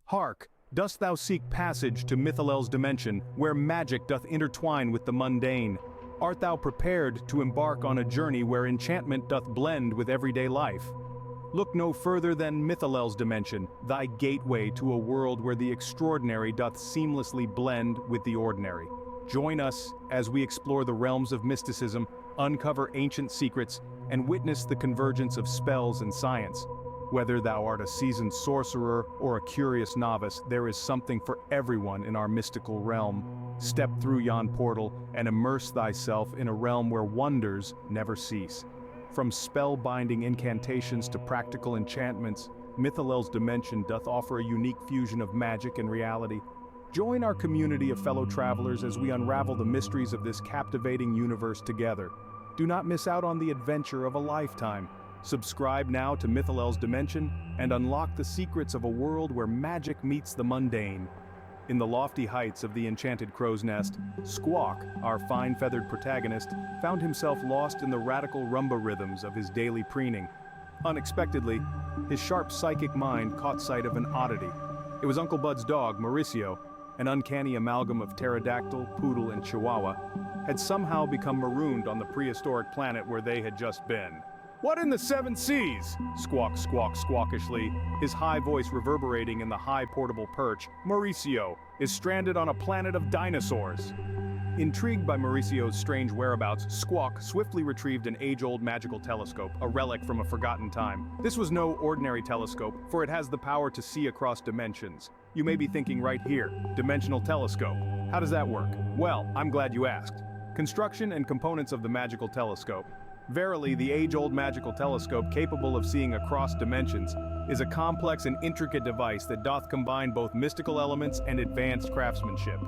Hark, dost thou seek passage to Mithalel's dimension, where magic doth intertwine with the mundane? Art thou prepared to embark on a journey where enchantment doth blend with everyday life? Look no further than Mithalel's dimension, thy gateway to a world where the extraordinary doth seamlessly blend with the ordinary. Join us as we explore the realms of mysticism, uncover ancient secrets, and witness the convergence of spells and science. Whether thou art a seasoned sorcerer or a curious novice, there is something for everyone in our mystical realm. Step through yon portal and immerse thyself in a realm where wonders never cease. From spell-binding incantations to practical enchantments, Mithalel's dimension doth offer a unique fusion of magic and reality. Join our community of fellow travelers as we unravel the mysteries of this captivating universe together. Do not miss out on the adventure of a lifetime. Subscribe now to Mithalel's dimension and unlock the secrets of a world where magic meets the mundane. In the lofty heights of the enchanted crow's nest, Squawk, our fine-feathered protagonist, found himself lost in the radical rumba rhythms of his daily preening. Unexpectedly, his sharp psychic mind caught sight of an oddity. It was Uncle Bud's dog, Mauricio, an uncanny amalgam of pterodactyl, poodle, and chihuahua, had somehow become marooned on the prehistoric planet where they had just been. "What in the seven seas?" Squawk squawked squawkishly, his high voice reverberating in the high portable perch. "Mauricio is stranded on a planet of dinosaurs." Intrigued by Mauricio's strange whereabouts, Squawk swiftly retrieved an age-old magical telescope, a relic from a forgotten time. This was no ordinary telescope, for it has the power to see across dimensions. You may be thinking right here, dimensional telescope. How does that work? Well, I'm glad you asked. Construction and components of the magical telescope. Verily, the age-old magical telescope capable of seeing across dimensions is a complex and intricate device that doth combine both mystical elements and advanced craftsmanship.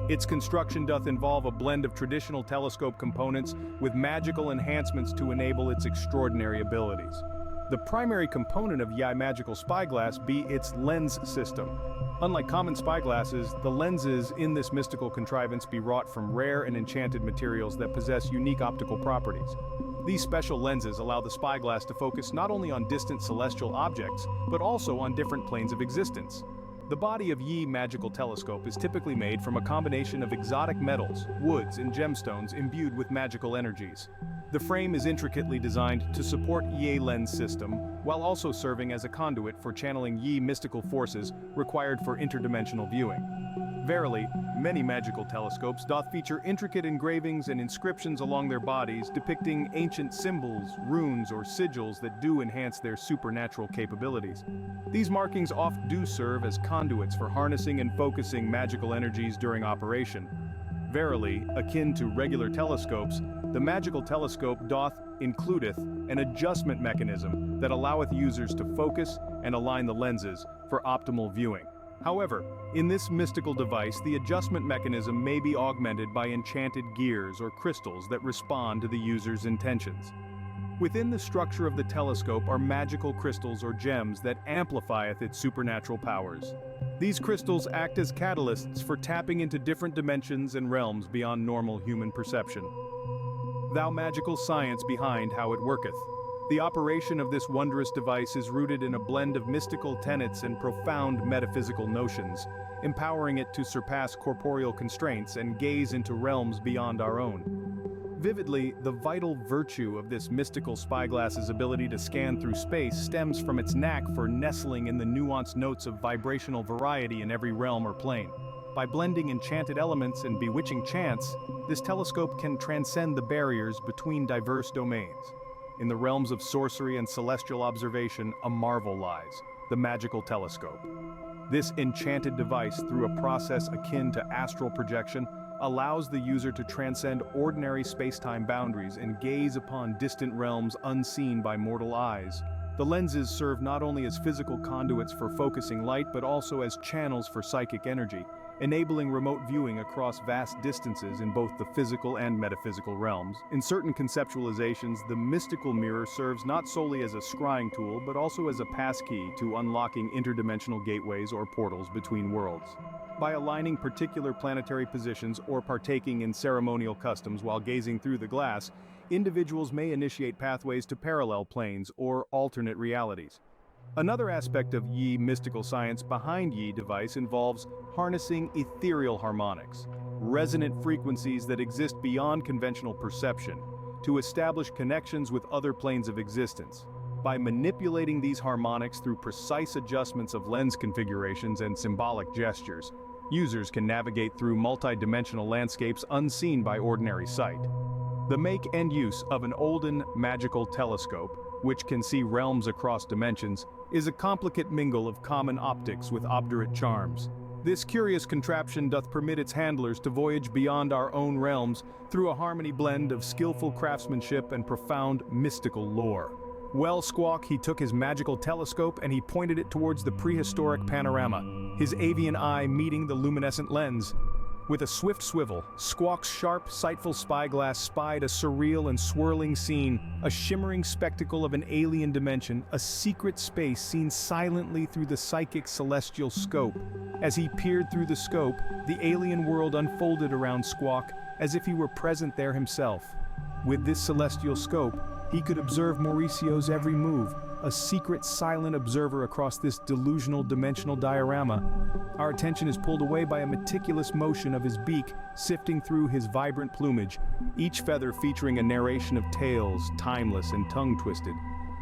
Its construction doth involve a blend of traditional telescope components with magical enhancements to enable its extraordinary abilities. The primary component of Yi magical spyglass be its lens system. Unlike common spyglasses, the lenses in this mystical contrivance be wrought from rare and enchanted materials that possess unique optical properties. These special lenses allow the spyglass to focus not only on distant celestial objects, but also on different planes of existence. The body of Yi magical telescope is typically made from a combination of exotic metals, woods, and gemstones imbued with magical energies. The frame is intricately designed to support Yi lens system, while also serving as a conduit for channeling Yi mystical forces required for interdimensional viewing. Verily, many magical telescopes doth feature intricate engravings and inscriptions along their bodies depicting ancient symbols, runes, or sigils that do enhance their supernatural capabilities. These markings oft do serve as conduits for harnessing and focusing magical energies during operation. Verily, akin to regular telescopes, the magical telescope doth includeth an adjustment mechanism that alloweth users to focus and align the lenses for optimal viewing. However, in this mystical device, the adjustment mechanism may be augmented by enchanted gears or crystals that respond to the user's intentions. Within the structure of the telescope are magical crystals or gems that amplifieth its supernatural powers. These crystals act as catalysts for tapping into different dimensions and realms beyond normal human perception. Thou magical science behind how it worketh. The operation of this wondrous device is rooted in a blend of mystical tenets and profound metaphysical notions, empowering it to surpass corporeal constraints and gaze into realms beyond our own. Vividly, the vital virtue of this mystical spyglass's ability to scan through space stems from its knack for nestling in the nuanced notes of vibrational variety in every realm or plane. By blending enchanted elements and bewitching chants, this telescope can transcend the barriers between diverse domains. In the realms of sorcery and celestial observation, a marvel lies: the magical telescope. This enchanted device, through a process akin to astral projection, allows the user to transcend ordinary space-time boundaries and gaze upon distant realms unseen by mortal eyes. The lenses serve not only as physical conduits for focusing light but also as channels for psychic energy, enabling remote viewing across vast distances in both the physical and metaphysical realms. In certain conceptualizations, the mystical mirror serves not solely as a scrying tool but also as a passkey to unlocking interdimensional gateways or portals between worlds. By aligning particular planetary positions or partaking in ceremonial customs while gazing through the glass, individuals may initiate pathways to parallel planes or alternate realities. Another aspect of Yi mystical science behind Yi device involves harnessing ethereal harmonics, resonant frequencies that exist beyond conventional perception, to establish connections with other planes of existence. By manipulating these harmonics through precise adjustments of lens configurations and symbolic gestures, users can navigate through multi-dimensional landscapes unseen by ordinary sight. The make and use of an olden magical telescope, which can see realms across dimensions, is a complicate mingle of common optics with obdurate charms. This curious contraption doth permit its handlers to voyage beyond our own realms through a harmony blend of skillful craftsmanship and profound mystical lore. Well, Squawk, he took his magical telescope and he pointed it towards the prehistoric panorama, his avian eye meeting the luminescent lens. With a swift swivel, Squawk's sharp, sightful spyglass spied a surreal and swirling scene, a shimmering spectacle of an alien dimension, a secret space seen silently through the psychic celestial scope. As he peered through the scope, the alien world unfolded around Squawk as if he were present there himself. With this celestial scope, he could observe Mauricio's every move, a secret, silent observer across this delusional dimensional diorama. Our attention is pulled away by a meticulous motion of his beak, sifting through his vibrant plumage, each feather featuring a narration of tales, timeless and tongue-twisted.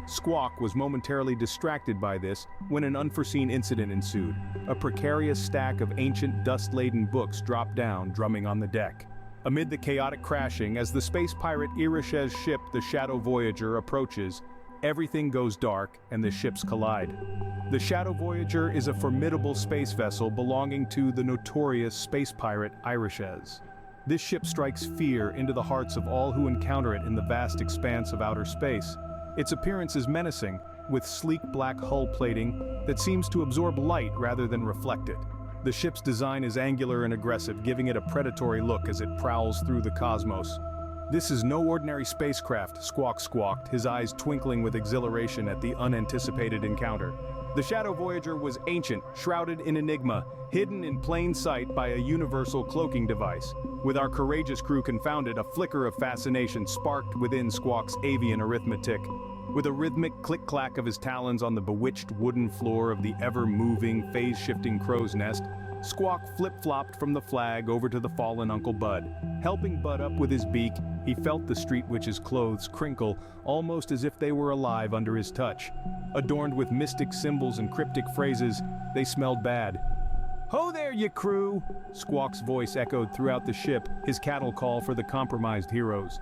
Squawk was momentarily distracted by this when an unforeseen incident ensued. A precarious stack of ancient, dust-laden books dropped down, drumming on the deck. Amid the chaotic crashing, as the space pirate Irish's ship, the Shadow Voyager, approaches, everything goes dark and the ships collide. The Shadow Voyager is a formidable space vessel belonging to the notorious space pirate Irish's. This ship strikes fear into the hearts of all who encounter it in the vast expanse of outer space. Its appearance is menacing, with sleek black hull plating that seems to absorb light rather than reflect it. The ship's design is angular and aggressive, giving it a predatory look as it prowls through the cosmos. "This is no ordinary spacecraft," Squawk squawked, his eyes twinkling with exhilaration at the unanticipated encounter. The Shadow Voyager was ancient, shrouded in enigma, hidden in plain sight by a universal cloaking device. With our courageous crew confounded, a flicker of fascination sparked within Squawk's avian arithmetic. With a rhythmic click-clack of his talons on the bewitched wooden floor of the ever-moving, phase-shifting crow's nest, Squawk flip-flopped from the flag over to the fallen Uncle Bud. Helping Bud up with his beak, he felt the street witch's clothes crinkle, almost as if they were alive under his touch. Adorned with mystic symbols and cryptic phrases, they smelled bad. "Ho there, you crew!" Squawk's voice echoed throughout the ship, his cattle call for the compromised heroes.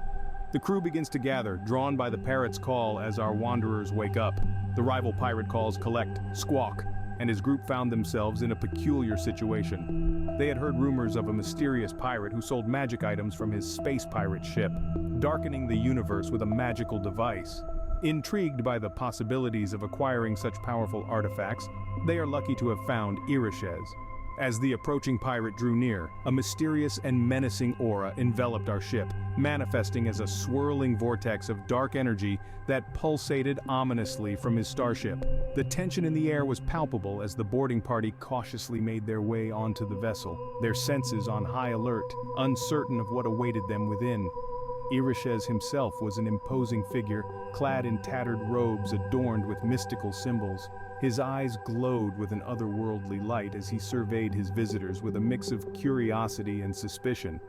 The crew begins to gather, drawn by the parrot's call as our wanderers wake up. The rival pirate calls collect, Squawk, and his group found themselves in a peculiar situation. They had heard rumors of a mysterious pirate who sold magic items from his space pirate ship, darkening the universe with a magical device. Intrigued by the possibilities of acquiring such powerful artifacts, they are lucky to have found Irish's. As the approaching pirate drew near, a mysterious and menacing aura enveloped our ship, manifesting as a swirling vortex of dark energy that pulsated ominously from his starship. The tension in the air was palpable as the boarding party cautiously made their way onto the vessel, their senses on high alert, uncertain of what awaited them within. Irish's himself was an imposing figure, clad in tattered robes adorned with mystical symbols. His eyes glowed with an otherworldly light as he surveyed his visitors with a mix of curiosity and suspicion.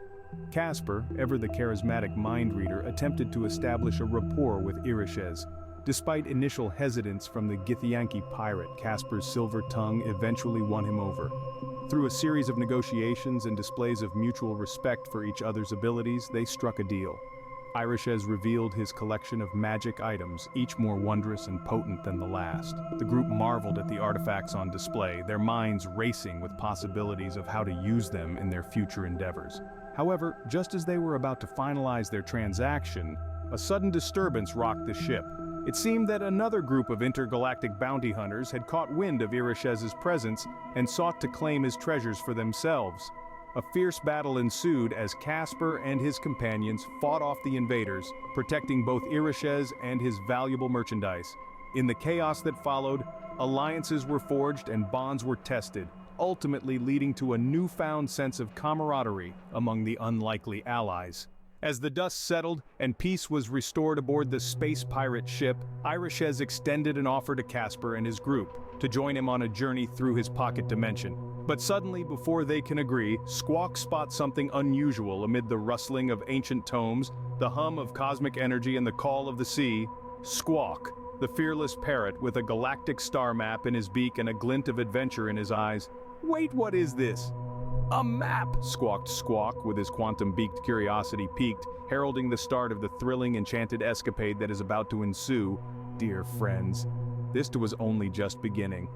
Casper, ever the charismatic mind reader, attempted to establish a rapport with Irish's. Despite initial hesitance from the Githyanki pirate, Casper's silver tongue eventually won him over. Through a series of negotiations and displays of mutual respect for each other's abilities, they struck a deal. Irish's revealed his collection of magic items, each more wondrous and potent than the last. The group marveled at the artifacts on display, their minds racing with possibilities of how to use them in their future endeavors. However, just as they were about to finalize their transaction, a sudden disturbance rocked the ship. It seemed that another group of intergalactic bounty hunters had caught wind of Irish's presence and sought to claim his treasures for themselves. A fierce battle ensued as Casper and his companions fought off the invaders, protecting both Irish's and his valuable merchandise. In the chaos that followed, alliances were forged and bonds were tested, ultimately leading to a newfound sense of camaraderie among the unlikely allies. As the dust settled and peace was restored aboard the space pirate ship, Irishes extended an offer to Casper and his group to join him on a journey through his pocket dimension. But suddenly, before they can agree, Squawk spots something unusual amid the rustling of ancient tomes, the hum of cosmic energy and the call of the sea. Squawk, the fearless parrot with a galactic star map in his beak and a glint of adventure in his eyes. "Wait, what is this?" "A map!" squawked Squawk, with his quantum-beaked curiosity piqued, heralding the start of the thrilling, enchanted escapade that is about to ensue. Dear friends, this was only just beginning.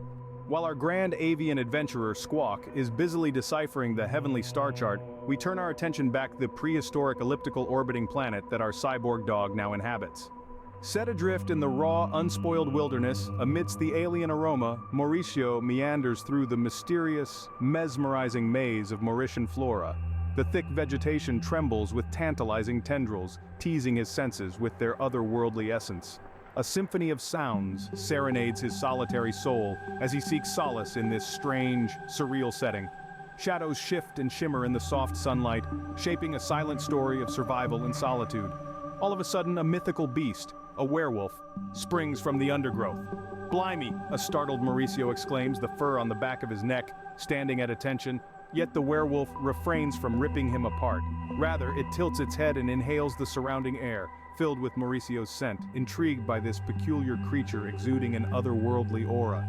While our grand avian adventurer, Squawk, is busily deciphering the heavenly star chart, we turn our attention back to the prehistoric elliptical orbiting planet that our cyborg dog now inhabits. Set adrift in the raw, unspoiled wilderness, amidst the alien aroma, Mauricio meanders through the mysterious, mesmerizing maze of Mauritian flora. The thick vegetation trembles with tantalizing tendrils, teasing his senses with their otherworldly essence. A symphony of sounds serenades his solitary soul as he seeks solace in this strange, surreal setting. Shadows shift and shimmer in the soft sunlight, shaping a silent story of survival and solitude. All of a sudden, a mythical beast, a werewolf, springs from the undergrowth. "Blimey!" a startled Mauricio exclaims, the fur on the back of his neck standing at attention, yet the werewolf refrains from ripping him apart. Rather, it tilts its head and inhales the surrounding air, filled with Mauricio's scent, intrigued by this peculiar creature exuding an otherworldly aura.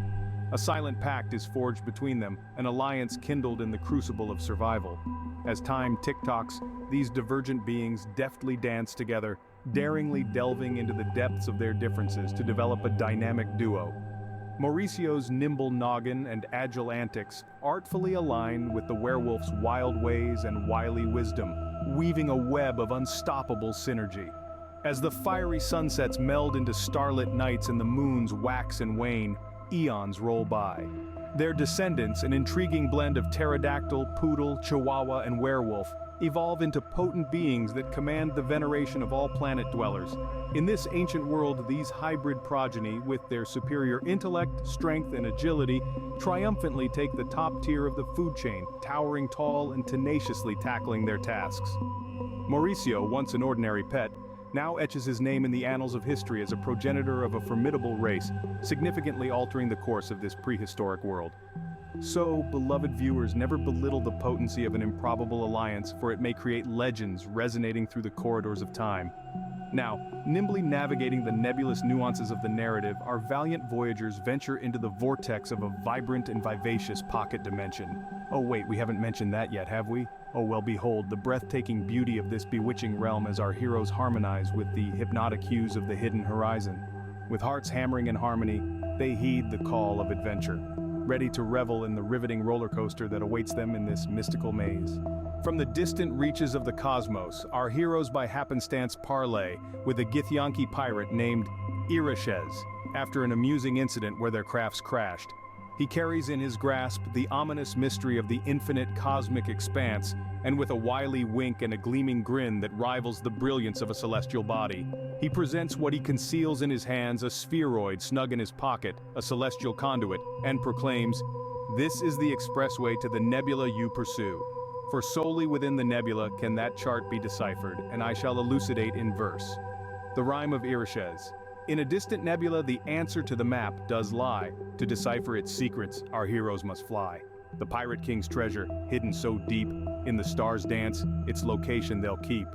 A silent pact is forged between them, an alliance kindled in the crucible of survival. As time tick-tocks, these divergent beings deftly dance together, daringly delving into the depths of their differences to develop a dynamic duo. Mauricio's nimble noggin and agile antics artfully align with the werewolf's wild ways and wily wisdom, weaving a web of unstoppable synergy. As the fiery sunsets meld into starlit nights and the moons wax and wane, eons roll by. Their descendants, an intriguing blend of pterodactyl, poodle, chihuahua, and werewolf, evolve into potent beings that command the veneration of all planet dwellers. In this ancient world, these hybrid progeny, with their superior intellect, strength, and agility, triumphantly take the top tier of the food chain, towering tall and tenaciously tackling their tasks. Mauricio, once an ordinary pet, now etches his name in the annals of history as a progenitor of a formidable race, significantly altering the course of this prehistoric world. So, beloved viewers, never belittle the potency of an improbable alliance, for it may create legends resonating through the corridors of time. Now, nimbly navigating the nebulous nuances of the narrative, our valiant voyagers venture into the vortex of a vibrant and vivacious pocket dimension. Oh wait, we haven't mentioned that yet, have we? Oh well, behold the breathtaking beauty of this bewitching realm as our heroes harmonize with the hypnotic hues of the hidden horizon. With hearts hammering in harmony, they heed the call of adventure, ready to revel in the riveting roller coaster that awaits them in this mystical maze. From the distant reaches of the cosmos, our heroes by happenstance parley with a Githyanki pirate named Irishes, after an amusing incident where their crafts crashed. He carries in his grasp the ominous mystery of the infinite cosmic expanse, and with a wily wink and a gleaming grin that rivals the brilliance of a celestial body, he presents what he conceals in his hands, a spheroid snug in his pocket, a celestial conduit, and proclaims, "This is the expressway to the nebula you pursue. For solely within the nebula can that chart be deciphered, and I shall elucidate in verse." The rhyme of Irishes. In a distant nebula, the answer to the map does lie. To decipher its secrets, our heroes must fly. The Pirate King's treasure, hidden so deep, in the stars dance, its location they'll keep.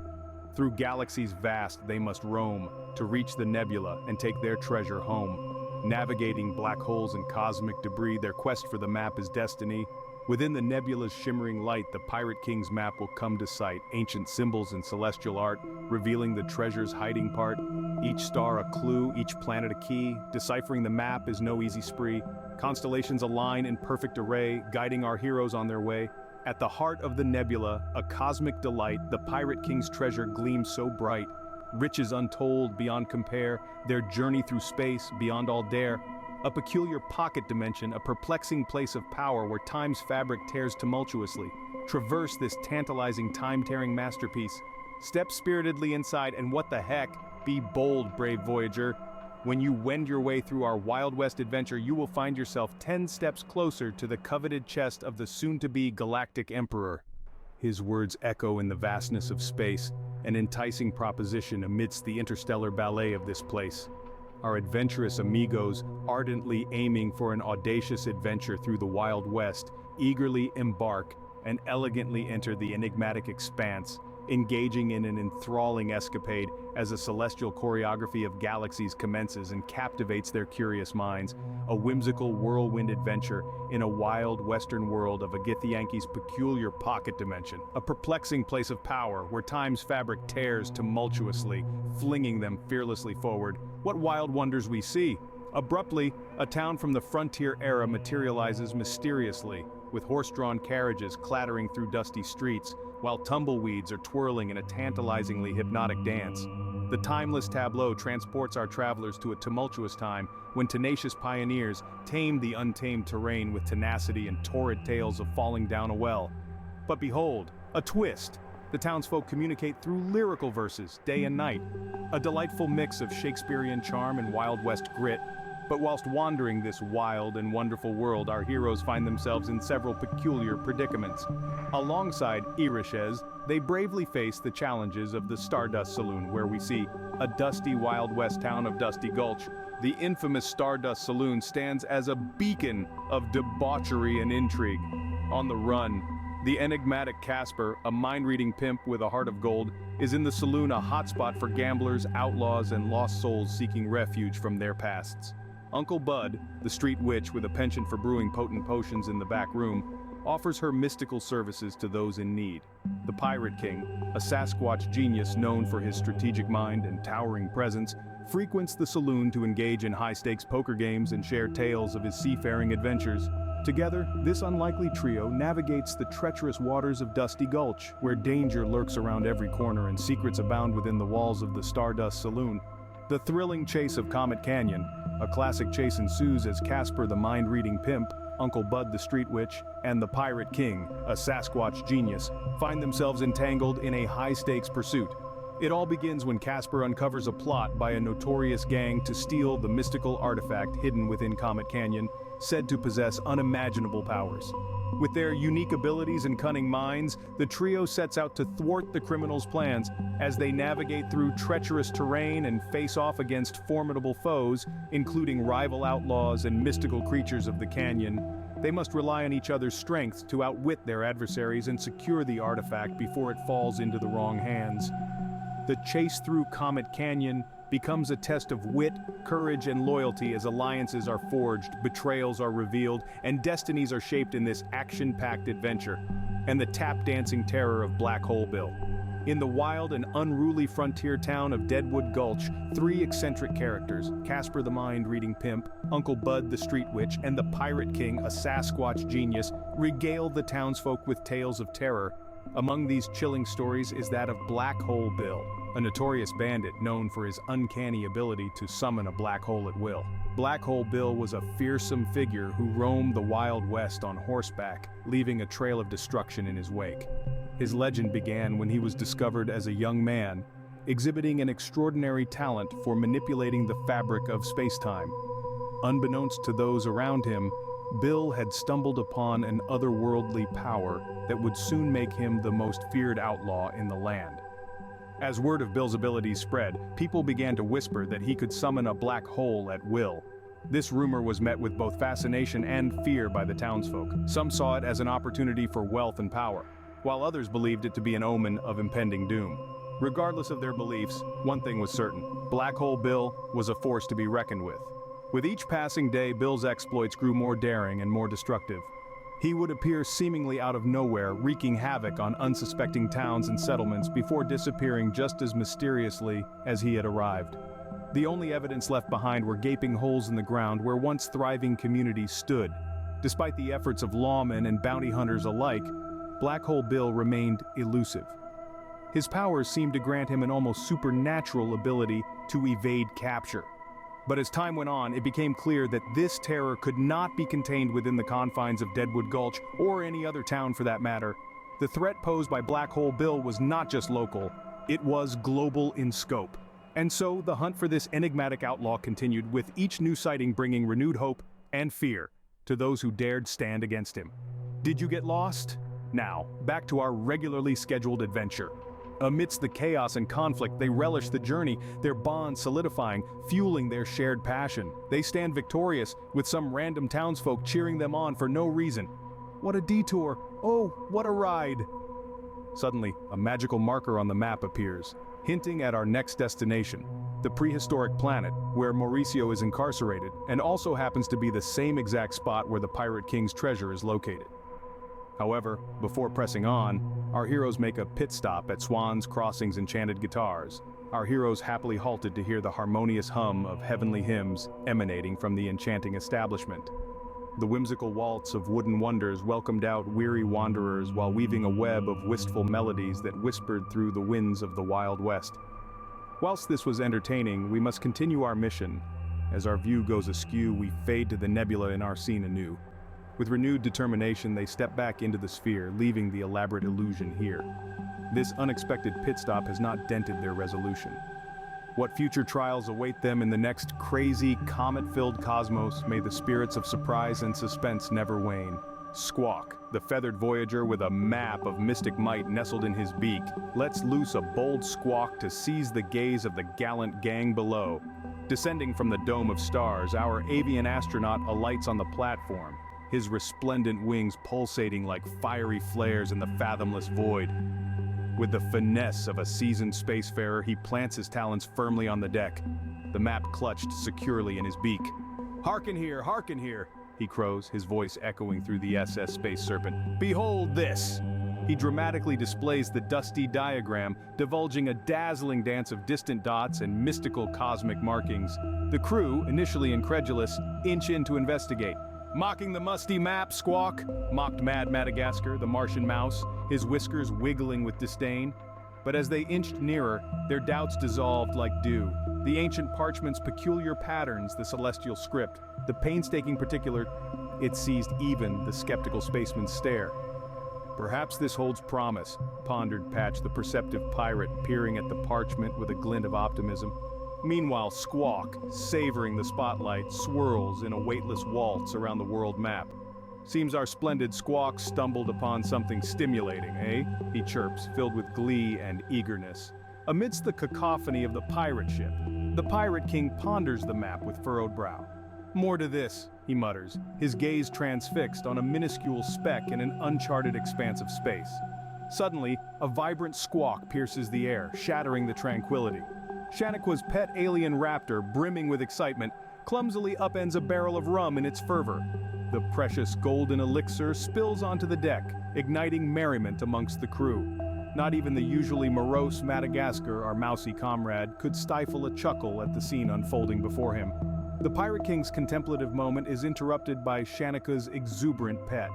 Through galaxies vast they must roam, to reach the nebula and take their treasure home. Navigating black holes and cosmic debris, their quest for the map is destiny. Within the nebula's shimmering light, the Pirate King's map will come to sight, ancient symbols and celestial art, revealing the treasure's hiding part. Each star a clue, each planet a key. Deciphering the map is no easy spree. Constellations align in perfect array, guiding our heroes on their way. At the heart of the nebula, a cosmic delight, the Pirate King's treasure gleams so bright. Riches untold beyond compare, their journey through space beyond all dare. A peculiar pocket dimension, a perplexing place of power where time's fabric tears tumultuously. Traverse this tantalizing time-tearing masterpiece. Step spiritedly inside, and what the heck? Be bold, brave voyager. When you wend your way through our Wild West adventure, you will find yourself 10 steps closer to the coveted chest of the soon-to-be galactic emperor. His words echo in the vastness of space, an enticing proposition amidst the interstellar ballet of this place. Our adventurous amigos, ardently aiming for an audacious adventure through the Wild West, eagerly embark and elegantly enter the enigmatic expanse, engaging in an enthralling escapade as a celestial choreography of galaxies commences and captivates their curious minds, a whimsical whirlwind adventure in a wild western world of a Githyanki's peculiar pocket dimension, a perplexing place of power where time's fabric tears tumultuously, flinging them fearlessly forward. What wild wonders we see! Abruptly, a town from the frontier era materializes mysteriously, with horse-drawn carriages clattering through dusty streets, while tumbleweeds are twirling in a tantalizingly hypnotic dance. The timeless tableau transports our travelers to a tumultuous time when tenacious pioneers tame the untamed terrain with tenacity and torrid tales of falling down a well. But behold, a twist! The townsfolk communicate through lyrical verses, day and night, a delightful mix of Shakespearean charm and Wild West grit. But whilst wandering this wild and wonderful world, our heroes find themselves in several peculiar predicaments. Alongside Irishes, they bravely face the challenges of the Stardust Saloon, where we see a dusty Wild West town of Dusty Gulch. The infamous Stardust Saloon stands as a beacon of debauchery and intrigue. On the run, the enigmatic Casper, a mind-reading pimp with a heart of gold, is in the saloon, a hotspot for gamblers, outlaws, and lost souls seeking refuge from their pasts. Uncle Bud, the street witch with a penchant for brewing potent potions in the back room, offers her mystical services to those in need. The Pirate King, a Sasquatch genius known for his strategic mind and towering presence, frequents the saloon to engage in high-stakes poker games and share tales of his seafaring adventures. Together, this unlikely trio navigates the treacherous waters of Dusty Gulch, where danger lurks around every corner and secrets abound within the walls of the Stardust Saloon. The thrilling chase of Comet Canyon, a classic chase, ensues as Casper the mind-reading pimp, Uncle Bud the street witch, and the Pirate King, a Sasquatch genius, find themselves entangled in a high-stakes pursuit. It all begins when Casper uncovers a plot by a notorious gang to steal the mystical artifact hidden within Comet Canyon, said to possess unimaginable powers. With their unique abilities and cunning minds, the trio sets out to thwart the criminals' plans. As they navigate through treacherous terrain and face off against formidable foes, including rival outlaws and mystical creatures of the canyon, they must rely on each other's strength to outwit their adversaries and secure the artifact before it falls into the wrong hands. The chase through Comet Canyon becomes a test of wit, courage, and loyalty as alliances are forged, betrayals are revealed, and destinies are shaped in this action-packed adventure. And the tap-dancing terror of Black Hole Bill. In the wild and unruly frontier town of Deadwood Gulch, three eccentric characters, Casper the mind-reading pimp, Uncle Bud the street witch, and the Pirate King, a Sasquatch genius, regale the townsfolk with tales of terror. Among these chilling stories is that of Black Hole Bill, a notorious bandit known for his uncanny ability to summon a black hole at will. Black Hole Bill was a fearsome figure who roamed the Wild West on horseback, leaving a trail of destruction in his wake. His legend began when he was discovered as a young man, exhibiting an extraordinary talent for manipulating the fabric of space-time. Unbeknownst to those around him, Bill had stumbled upon an otherworldly power that would soon make him the most feared outlaw in the land. As word of Bill's abilities spread, people began to whisper that he could summon a black hole at will. This rumor was met with both fascination and fear by the townsfolk. Some saw it as an opportunity for wealth and power, while others believed it to be an omen of impending doom. Regardless of their beliefs, one thing was certain: Black Hole Bill was a force to be reckoned with. With each passing day, Bill's exploits grew more daring and more destructive. He would appear seemingly out of nowhere, wreaking havoc on unsuspecting towns and settlements before disappearing just as mysteriously as he had arrived. The only evidence left behind were gaping holes in the ground where once thriving communities stood. Despite the efforts of lawmen and bounty hunters alike, Black Hole Bill remained elusive. His powers seemed to grant him an almost supernatural ability to evade capture. But as time went on, it became clear that this terror could not be contained within the confines of Deadwood Gulch, or any other town for that matter. The threat posed by Black Hole Bill was not just local, it was global in scope. And so the hunt for this enigmatic outlaw continued, with each new sighting bringing renewed hope and fear to those who dared stand against him. Did you get lost? Now, back to our regularly scheduled adventure. Amidst the chaos and conflict, they relish the journey, their bond solidifying, fueling their shared passion. They stand victorious, with some random townsfolk cheering them on for no reason. What a detour! Oh, what a ride! Suddenly, a magical marker on the map appears, hinting at our next destination, the prehistoric planet where Mauricio is incarcerated, and also happens to be the same exact spot where the Pirate King's treasure is located. However, before pressing on, our heroes make a pit stop at Swan's Crossing's enchanted guitars. Our heroes happily halted to hear the harmonious hum of heavenly hymns emanating from the enchanting establishment. The whimsical waltz of wooden wonders welcomed out weary wanderers while weaving a web of wistful melodies that whispered through the winds of the Wild West. Whilst this was entertaining, we must continue our mission. As our view goes askew, we fade to the nebula in our scene anew. With renewed determination, they step back into the sphere, leaving the elaborate illusion here. This unexpected pit stop has not dented their resolution. What future trials await them in the next crazy, comet-filled cosmos, may the spirits of surprise and suspense never wane. Squawk, the feathered voyager with a map of mystic might nestled in his beak, lets loose a bold squawk to seize the gaze of the gallant gang below. Descending from the dome of stars, our avian astronaut alights on the platform, his resplendent wings pulsating like fiery flares in the fathomless void. With the finesse of a seasoned spacefarer, he plants his talons firmly on the deck, the map clutched securely in his beak. Hearken here, he crows, his voice echoing through the SS Space Serpent. Behold this! He dramatically displays the dusty diagram, divulging a dazzling dance of distant dots and mystical cosmic markings. The crew, initially incredulous, inch in to investigate. Mocking the musty map, Squawk, mocked Mad Madagascar, the Martian mouse, his whiskers wiggling with disdain. But as they inched nearer, their doubts dissolved like dew. The ancient parchment's peculiar patterns, the celestial script, the painstaking particular, it seized even the skeptical spaceman's stare. Perhaps this holds promise, pondered Patch, the perceptive pirate, peering at the parchment with a glint of optimism. Meanwhile, Squawk, savoring the spotlight, swirls in a weightless waltz around the world map. Seems our splendid Squawk stumbled upon something stimulating, eh? He chirps, filled with glee and eagerness. Amidst the cacophony of the pirate ship, the Pirate King ponders the map with furrowed brow. More to this, he mutters, his gaze transfixed on a minuscule speck in an uncharted expanse of space. Suddenly, a vibrant squawk pierces the air, shattering the tranquility. Shaniqua's pet alien raptor, brimming with excitement, clumsily upends a barrel of rum in its fervor. The precious golden elixir spills onto the deck, igniting merriment amongst the crew. Not even the usually morose Madagascar, our mousy comrade, could stifle a chuckle at the scene unfolding before him. The Pirate King's contemplative moment is interrupted by Shaniqua's exuberant pet.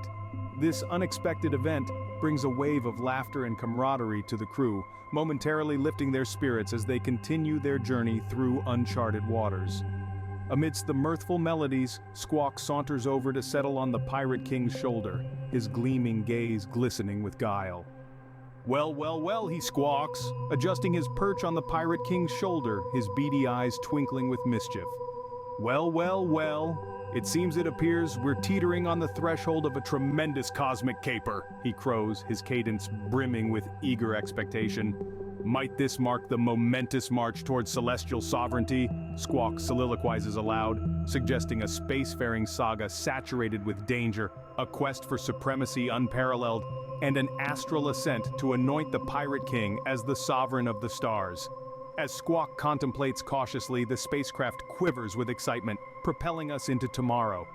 This unexpected event brings a wave of laughter and camaraderie to the crew, momentarily lifting their spirits as they continue their journey through uncharted waters. Amidst the mirthful melodies, Squawk saunters over to settle on the Pirate King's shoulder, his gleaming gaze glistening with guile. Well, he squawks, adjusting his perch on the Pirate King's shoulder, his beady eyes twinkling with mischief. Well, it appears we're teetering on the threshold of a tremendous cosmic caper, he crows, his cadence brimming with eager expectation. Might this mark the momentous march towards celestial sovereignty? Squawk soliloquizes aloud, suggesting a spacefaring saga saturated with danger, a quest for supremacy unparalleled, and an astral ascent to anoint the Pirate King as the sovereign of the stars. As Squawk contemplates cautiously, the spacecraft quivers with excitement, propelling us into tomorrow.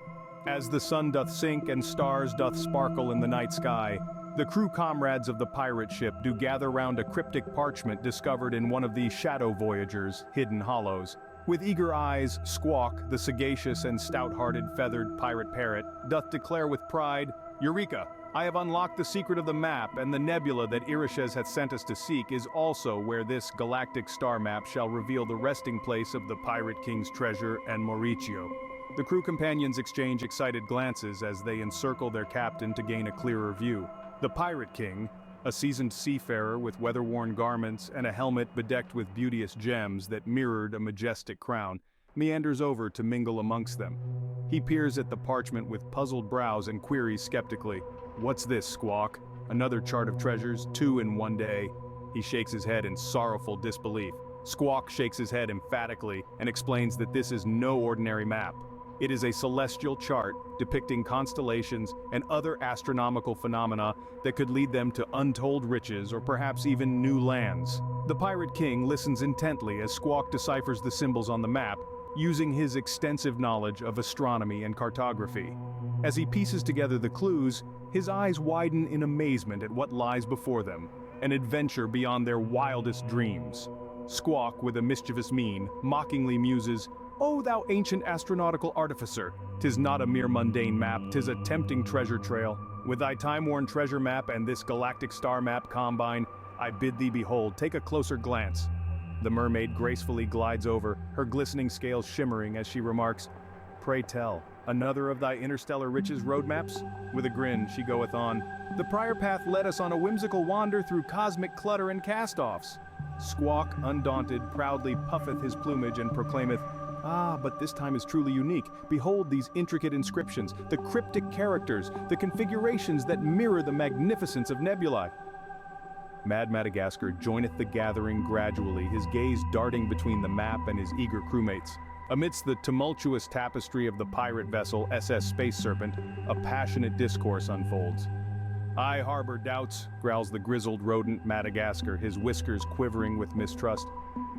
As the sun doth sink and stars doth sparkle in the night sky, the crew comrades of the pirate ship do gather round a cryptic parchment discovered in one of the Shadow Voyager's hidden hollows. With eager eyes, Squawk, the sagacious and stout-hearted feathered pirate parrot, doth declare with pride, Eureka! I have unlocked the secret of the map, and the nebula that Irishes hath sent us to seek is also where this galactic star map shall reveal the resting place of the Pirate King's treasure and Mauricio. The crew companions exchange excited glances as they encircle their captain to gain a clearer view. The Pirate King, a seasoned seafarer with weather-worn garments and a helmet bedecked with beauteous gems that mirrored a majestic crown, meanders over to mingle amongst them. He peers at the parchment with puzzled brows and queries skeptically, "What's this, Squawk? Another chart of treasures, 2 in one day?" He shakes his head in sorrowful disbelief. Squawk shakes his head emphatically and explains that this is no ordinary map. It is a celestial chart depicting constellations and other astronomical phenomena that could lead them to untold riches or perhaps even new lands. The Pirate King listens intently as Squawk deciphers the symbols on the map, using his extensive knowledge of astronomy and cartography. As he pieces together the clues, his eyes widen in amazement at what lies before them, an adventure beyond their wildest dreams. Squawk, with a mischievous mien, mockingly muses, "O thou ancient astronautical artificer, 'tis not a mere mundane map, 'tis a tempting treasure trail. With thy time-worn treasure map and this galactic star map combine, I bid thee behold, take a closer glance." The mermaid gracefully glides over, her glistening scales shimmering as she remarks, "Pray tell, another of thy interstellar riches roadmaps?" With a grin, she goeth on, "The prior path led us on a whimsical wander through cosmic clutter and cast-offs." Squawk, undaunted, proudly puffeth his plumage and proclaimeth, "Ah, but this time is truly unique. Behold these intricate inscriptions, the cryptic characters, the configurations that mirror the magnificence of nebulae." Mad Madagascar joineth the gathering gradually, his gaze darting between the map and his eager crewmates. Amidst the tumultuous tapestry of the pirate vessel SS Space Serpent, a passionate discourse unfolds. "I harbor doubts," growls the grizzled rodent Madagascar, his whiskers quivering with mistrust.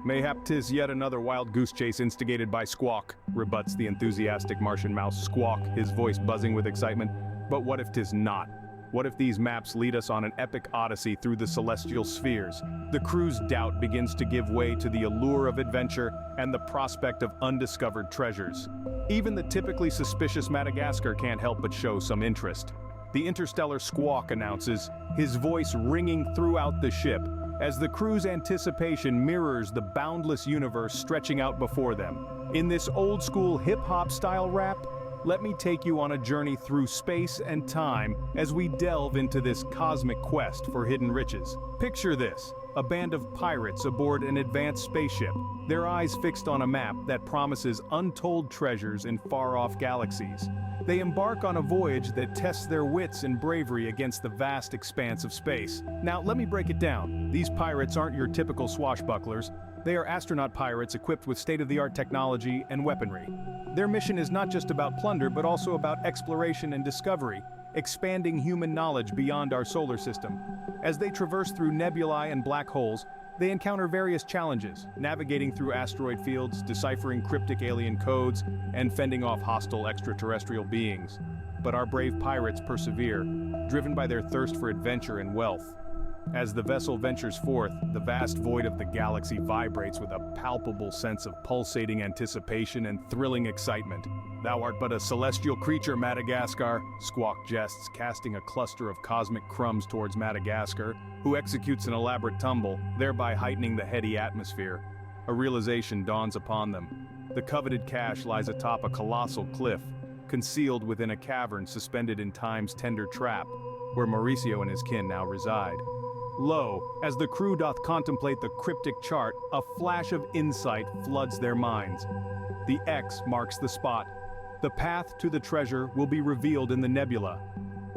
"Mayhap 'tis yet another wild goose chase instigated by Squawk," rebuts the enthusiastic Martian mouse Squawk, his voice buzzing with excitement. "But what if 'tis not? What if these maps lead us on an epic odyssey through the celestial spheres?" The crew's doubt begins to give way to the allure of adventure and the prospect of undiscovered treasures. Even the typically suspicious Madagascar can't help but show some interest. The interstellar Squawk announces, his voice ringing throughout the ship, as the crew's anticipation mirrors the boundless universe stretching out before them. In this old-school hip-hop style rap, let me take you on a journey through space and time as we delve into this cosmic quest for hidden riches. Picture this, a band of pirates aboard an advanced spaceship, their eyes fixed on a map that promises untold treasures in far-off galaxies. They embark on a voyage that tests their wits and bravery against the vast expanse of space. Now, let me break it down. These pirates aren't your typical swashbucklers. They are astronaut pirates equipped with state-of-the-art technology and weaponry. Their mission is not just about plunder, but also about exploration and discovery, expanding human knowledge beyond our solar system. As they traverse through nebulae and black holes, they encounter various challenges, navigating through asteroid fields, deciphering cryptic alien codes, and fending off hostile extraterrestrial beings. But our brave pirates persevere, driven by their thirst for adventure and wealth. As the vessel ventures forth, the vast void of the galaxy vibrates with a palpable sense of pulsating anticipation and thrilling excitement. "Thou art but a celestial creature, Madagascar," Squawk jests, casting a cluster of cosmic crumbs towards Madagascar, who executes an elaborate tumble, thereby heightening the heady atmosphere. A realization dawns upon them. The coveted cache lies atop a colossal cliff, concealed within a cavern suspended in time's tender trap, where Mauricio and his kin now reside. Lo, as the crew doth contemplate the cryptic chart, a flash of insight floods their minds. The X marks the spot. The path to the treasure will be revealed in the nebula.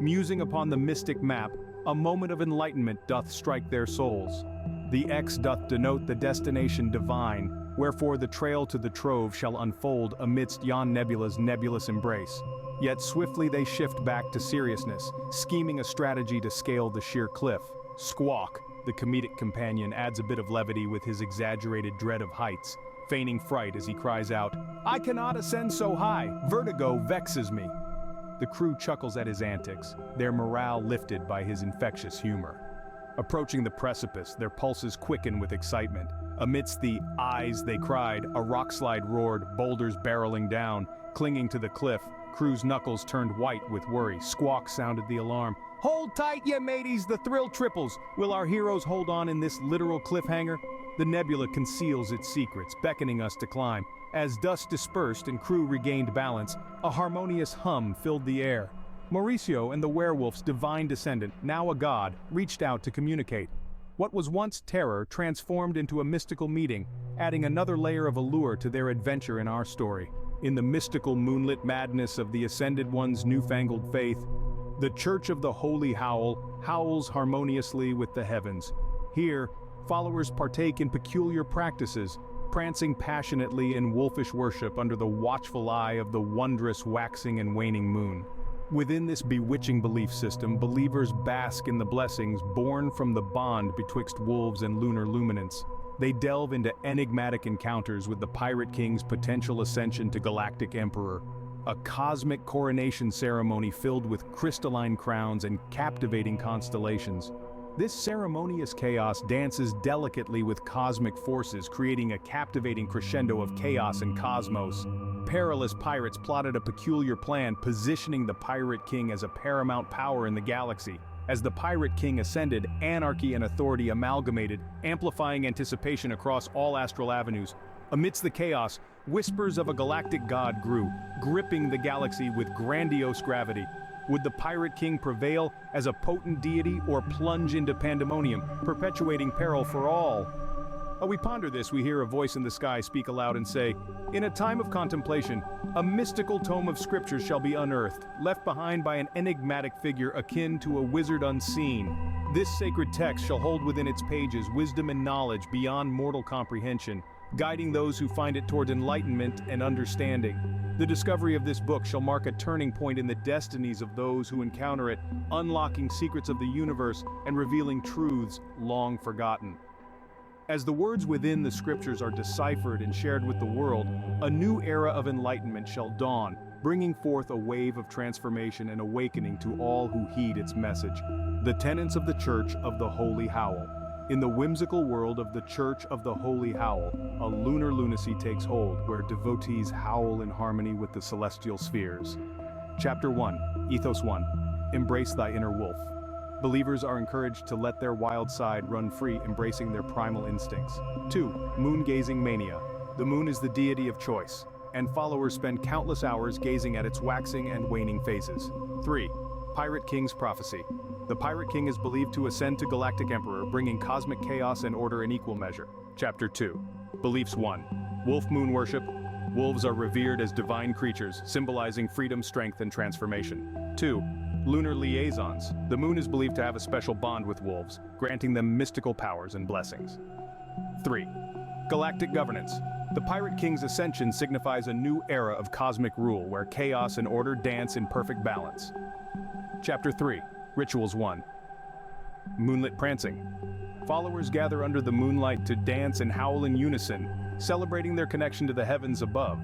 Musing upon the mystic map, a moment of enlightenment doth strike their souls. The X doth denote the destination divine, wherefore the trail to the trove shall unfold amidst yon nebula's nebulous embrace. Yet swiftly they shift back to seriousness, scheming a strategy to scale the sheer cliff. Squawk, the comedic companion, adds a bit of levity with his exaggerated dread of heights, feigning fright as he cries out, "I cannot ascend so high, vertigo vexes me." The crew chuckles at his antics, their morale lifted by his infectious humor. Approaching the precipice, their pulses quicken with excitement. Amidst the "eyes," they cried, a rockslide roared, boulders barreling down. Clinging to the cliff, crew's knuckles turned white with worry. Squawk sounded the alarm. "Hold tight, ye mateys, the thrill triples. Will our heroes hold on in this literal cliffhanger?" The nebula conceals its secrets, beckoning us to climb. As dust dispersed and crew regained balance, a harmonious hum filled the air. Mauricio and the werewolf's divine descendant, now a god, reached out to communicate. What was once terror transformed into a mystical meeting, adding another layer of allure to their adventure in our story. In the mystical moonlit madness of the Ascended One's newfangled faith, the Church of the Holy Howl howls harmoniously with the heavens. Here, Followers partake in peculiar practices, prancing passionately in wolfish worship under the watchful eye of the wondrous waxing and waning moon. Within this bewitching belief system, believers bask in the blessings born from the bond betwixt wolves and lunar luminance. They delve into enigmatic encounters with the Pirate King's potential ascension to Galactic Emperor, a cosmic coronation ceremony filled with crystalline crowns and captivating constellations. This ceremonious chaos dances delicately with cosmic forces, creating a captivating crescendo of chaos and cosmos. Perilous pirates plotted a peculiar plan, positioning the Pirate King as a paramount power in the galaxy. As the Pirate King ascended, anarchy and authority amalgamated, amplifying anticipation across all astral avenues. Amidst the chaos, whispers of a galactic god grew, gripping the galaxy with grandiose gravity. Would the Pirate King prevail as a potent deity or plunge into pandemonium, perpetuating peril for all? While we ponder this, we hear a voice in the sky speak aloud and say, "In a time of contemplation, a mystical tome of scriptures shall be unearthed, left behind by an enigmatic figure akin to a wizard unseen. This sacred text shall hold within its pages wisdom and knowledge beyond mortal comprehension, guiding those who find it toward enlightenment and understanding. The discovery of this book shall mark a turning point in the destinies of those who encounter it, unlocking secrets of the universe and revealing truths long forgotten." As the words within the scriptures are deciphered and shared with the world, a new era of enlightenment shall dawn, bringing forth a wave of transformation and awakening to all who heed its message. The tenets of the Church of the Holy Howl. In the whimsical world of the Church of the Holy Howl, a lunar lunacy takes hold where devotees howl in harmony with the celestial spheres. Chapter 1, Ethos 1. Embrace thy inner wolf. Believers are encouraged to let their wild side run free, embracing their primal instincts. 2. Moon-gazing mania. The moon is the deity of choice, and followers spend countless hours gazing at its waxing and waning phases. 3. Pirate King's prophecy. The Pirate King is believed to ascend to Galactic Emperor, bringing cosmic chaos and order in equal measure. Chapter 2. Beliefs 1. Wolf moon worship. Wolves are revered as divine creatures, symbolizing freedom, strength, and transformation. 2. Lunar liaisons. The moon is believed to have a special bond with wolves, granting them mystical powers and blessings. 3. Galactic governance. The Pirate King's ascension signifies a new era of cosmic rule where chaos and order dance in perfect balance. Chapter 3. Rituals 1. Moonlit prancing. Followers gather under the moonlight to dance and howl in unison, celebrating their connection to the heavens above.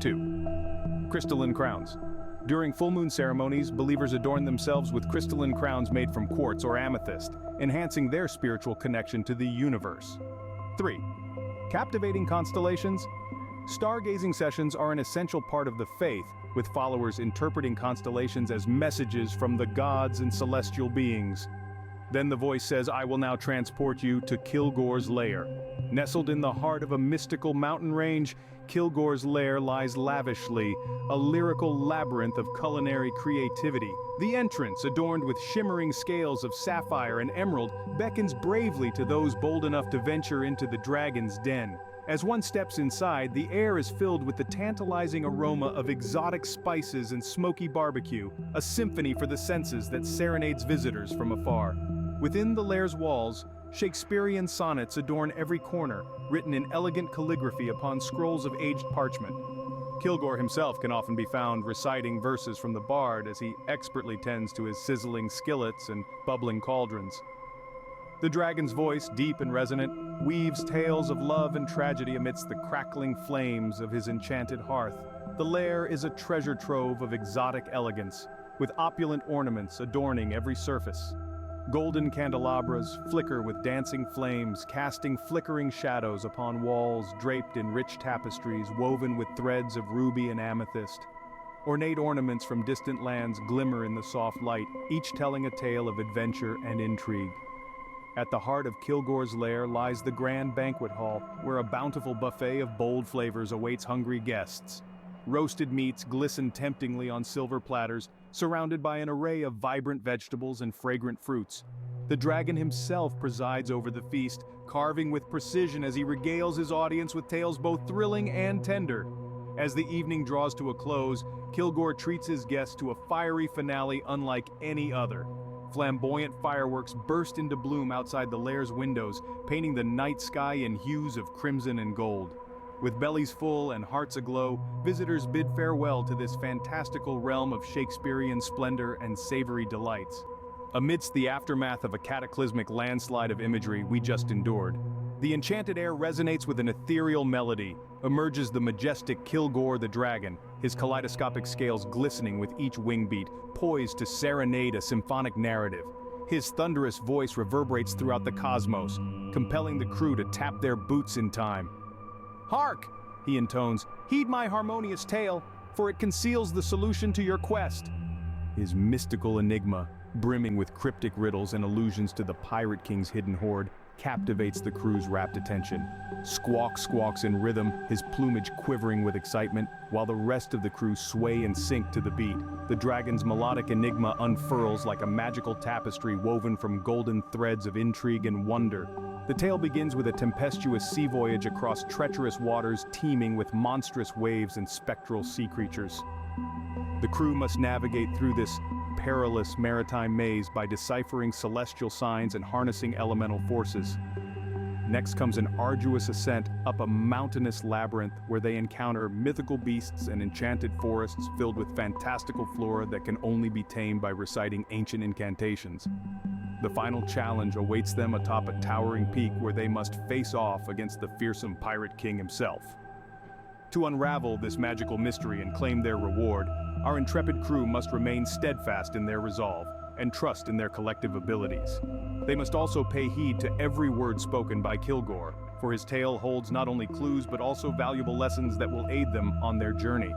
2. Crystalline crowns. During full moon ceremonies, believers adorn themselves with crystalline crowns made from quartz or amethyst, enhancing their spiritual connection to the universe. 3. Captivating constellations. Stargazing sessions are an essential part of the faith, with followers interpreting constellations as messages from the gods and celestial beings. Then the voice says, "I will now transport you to Kilgore's lair." Nestled in the heart of a mystical mountain range, Kilgore's lair lies lavishly, a lyrical labyrinth of culinary creativity. The entrance, adorned with shimmering scales of sapphire and emerald, beckons bravely to those bold enough to venture into the dragon's den. As one steps inside, the air is filled with the tantalizing aroma of exotic spices and smoky barbecue, a symphony for the senses that serenades visitors from afar. Within the lair's walls, Shakespearean sonnets adorn every corner, written in elegant calligraphy upon scrolls of aged parchment. Kilgore himself can often be found reciting verses from the bard as he expertly tends to his sizzling skillets and bubbling cauldrons. The dragon's voice, deep and resonant, weaves tales of love and tragedy amidst the crackling flames of his enchanted hearth. The lair is a treasure trove of exotic elegance, with opulent ornaments adorning every surface. Golden candelabras flicker with dancing flames, casting flickering shadows upon walls draped in rich tapestries woven with threads of ruby and amethyst. Ornate ornaments from distant lands glimmer in the soft light, each telling a tale of adventure and intrigue. At the heart of Kilgore's lair lies the grand banquet hall, where a bountiful buffet of bold flavors awaits hungry guests. Roasted meats glisten temptingly on silver platters, surrounded by an array of vibrant vegetables and fragrant fruits. The dragon himself presides over the feast, carving with precision as he regales his audience with tales both thrilling and tender. As the evening draws to a close, Kilgore treats his guests to a fiery finale unlike any other. Flamboyant fireworks burst into bloom outside the lair's windows, painting the night sky in hues of crimson and gold. With bellies full and hearts aglow, visitors bid farewell to this fantastical realm of Shakespearean splendor and savory delights. Amidst the aftermath of a cataclysmic landslide of imagery we just endured, the enchanted air resonates with an ethereal melody. Emerges the majestic Kilgore the dragon, his kaleidoscopic scales glistening with each wing beat, poised to serenade a symphonic narrative. His thunderous voice reverberates throughout the cosmos, compelling the crew to tap their boots in time. "Hark!" he intones, "heed my harmonious tale, for it conceals the solution to your quest." His mystical enigma, brimming with cryptic riddles and allusions to the Pirate King's hidden hoard, captivates the crew's rapt attention. Squawk squawks in rhythm, his plumage quivering with excitement, while the rest of the crew sway and sink to the beat. The dragon's melodic enigma unfurls like a magical tapestry woven from golden threads of intrigue and wonder. The tale begins with a tempestuous sea voyage across treacherous waters teeming with monstrous waves and spectral sea creatures. The crew must navigate through this perilous maritime maze by deciphering celestial signs and harnessing elemental forces. Next comes an arduous ascent up a mountainous labyrinth where they encounter mythical beasts and enchanted forests filled with fantastical flora that can only be tamed by reciting ancient incantations. The final challenge awaits them atop a towering peak where they must face off against the fearsome Pirate King himself. To unravel this magical mystery and claim their reward, our intrepid crew must remain steadfast in their resolve and trust in their collective abilities. They must also pay heed to every word spoken by Kilgore, for his tale holds not only clues but also valuable lessons that will aid them on their journey.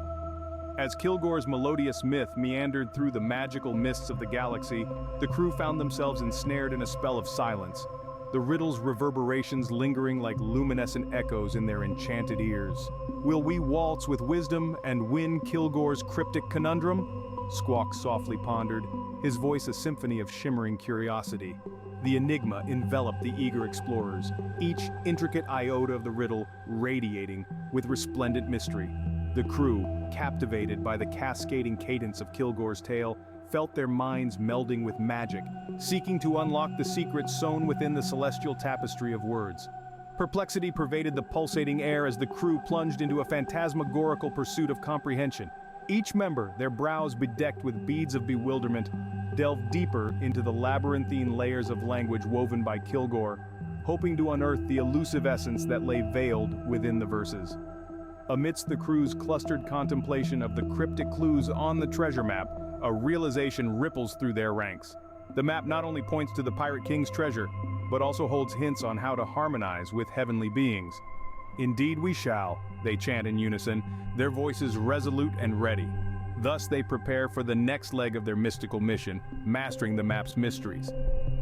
As Kilgore's melodious myth meandered through the magical mists of the galaxy, the crew found themselves ensnared in a spell of silence, the riddle's reverberations lingering like luminescent echoes in their enchanted ears. Will we waltz with wisdom and win Kilgore's cryptic conundrum? Squawk softly pondered, his voice a symphony of shimmering curiosity. The enigma enveloped the eager explorers, each intricate iota of the riddle radiating with resplendent mystery. The crew, captivated by the cascading cadence of Kilgore's tale, felt their minds melding with magic, seeking to unlock the secrets sewn within the celestial tapestry of words. Perplexity pervaded the pulsating air as the crew plunged into a phantasmagorical pursuit of comprehension. Each member, their brows bedecked with beads of bewilderment, delved deeper into the labyrinthine layers of language woven by Kilgore, hoping to unearth the elusive essence that lay veiled within the verses. Amidst the crew's clustered contemplation of the cryptic clues on the treasure map, a realization ripples through their ranks. The map not only points to the Pirate King's treasure, but also holds hints on how to harmonize with heavenly beings. "Indeed we shall," they chant in unison, their voices resolute and ready. Thus they prepare for the next leg of their mystical mission, mastering the map's mysteries.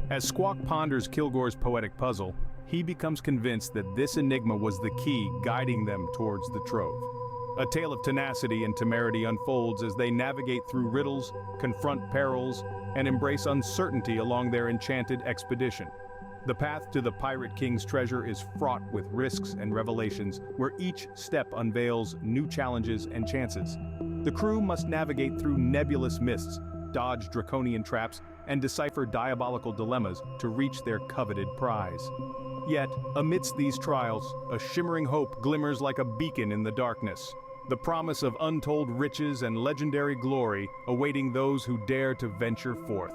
As Squawk ponders Kilgore's poetic puzzle, he becomes convinced that this enigma was the key guiding them towards the trove. A tale of tenacity and temerity unfolds as they navigate through riddles, confront perils, and embrace uncertainty along their enchanted expedition. The path to the Pirate King's treasure is fraught with risks and revelations, where each step unveils new challenges and chances. The crew must navigate through nebulous mists, dodge draconian traps, and decipher diabolical dilemmas to reach their coveted prize. Yet, amidst these trials, a shimmering hope glimmers like a beacon in the darkness. The promise of untold riches and legendary glory awaiting those who dare to venture forth.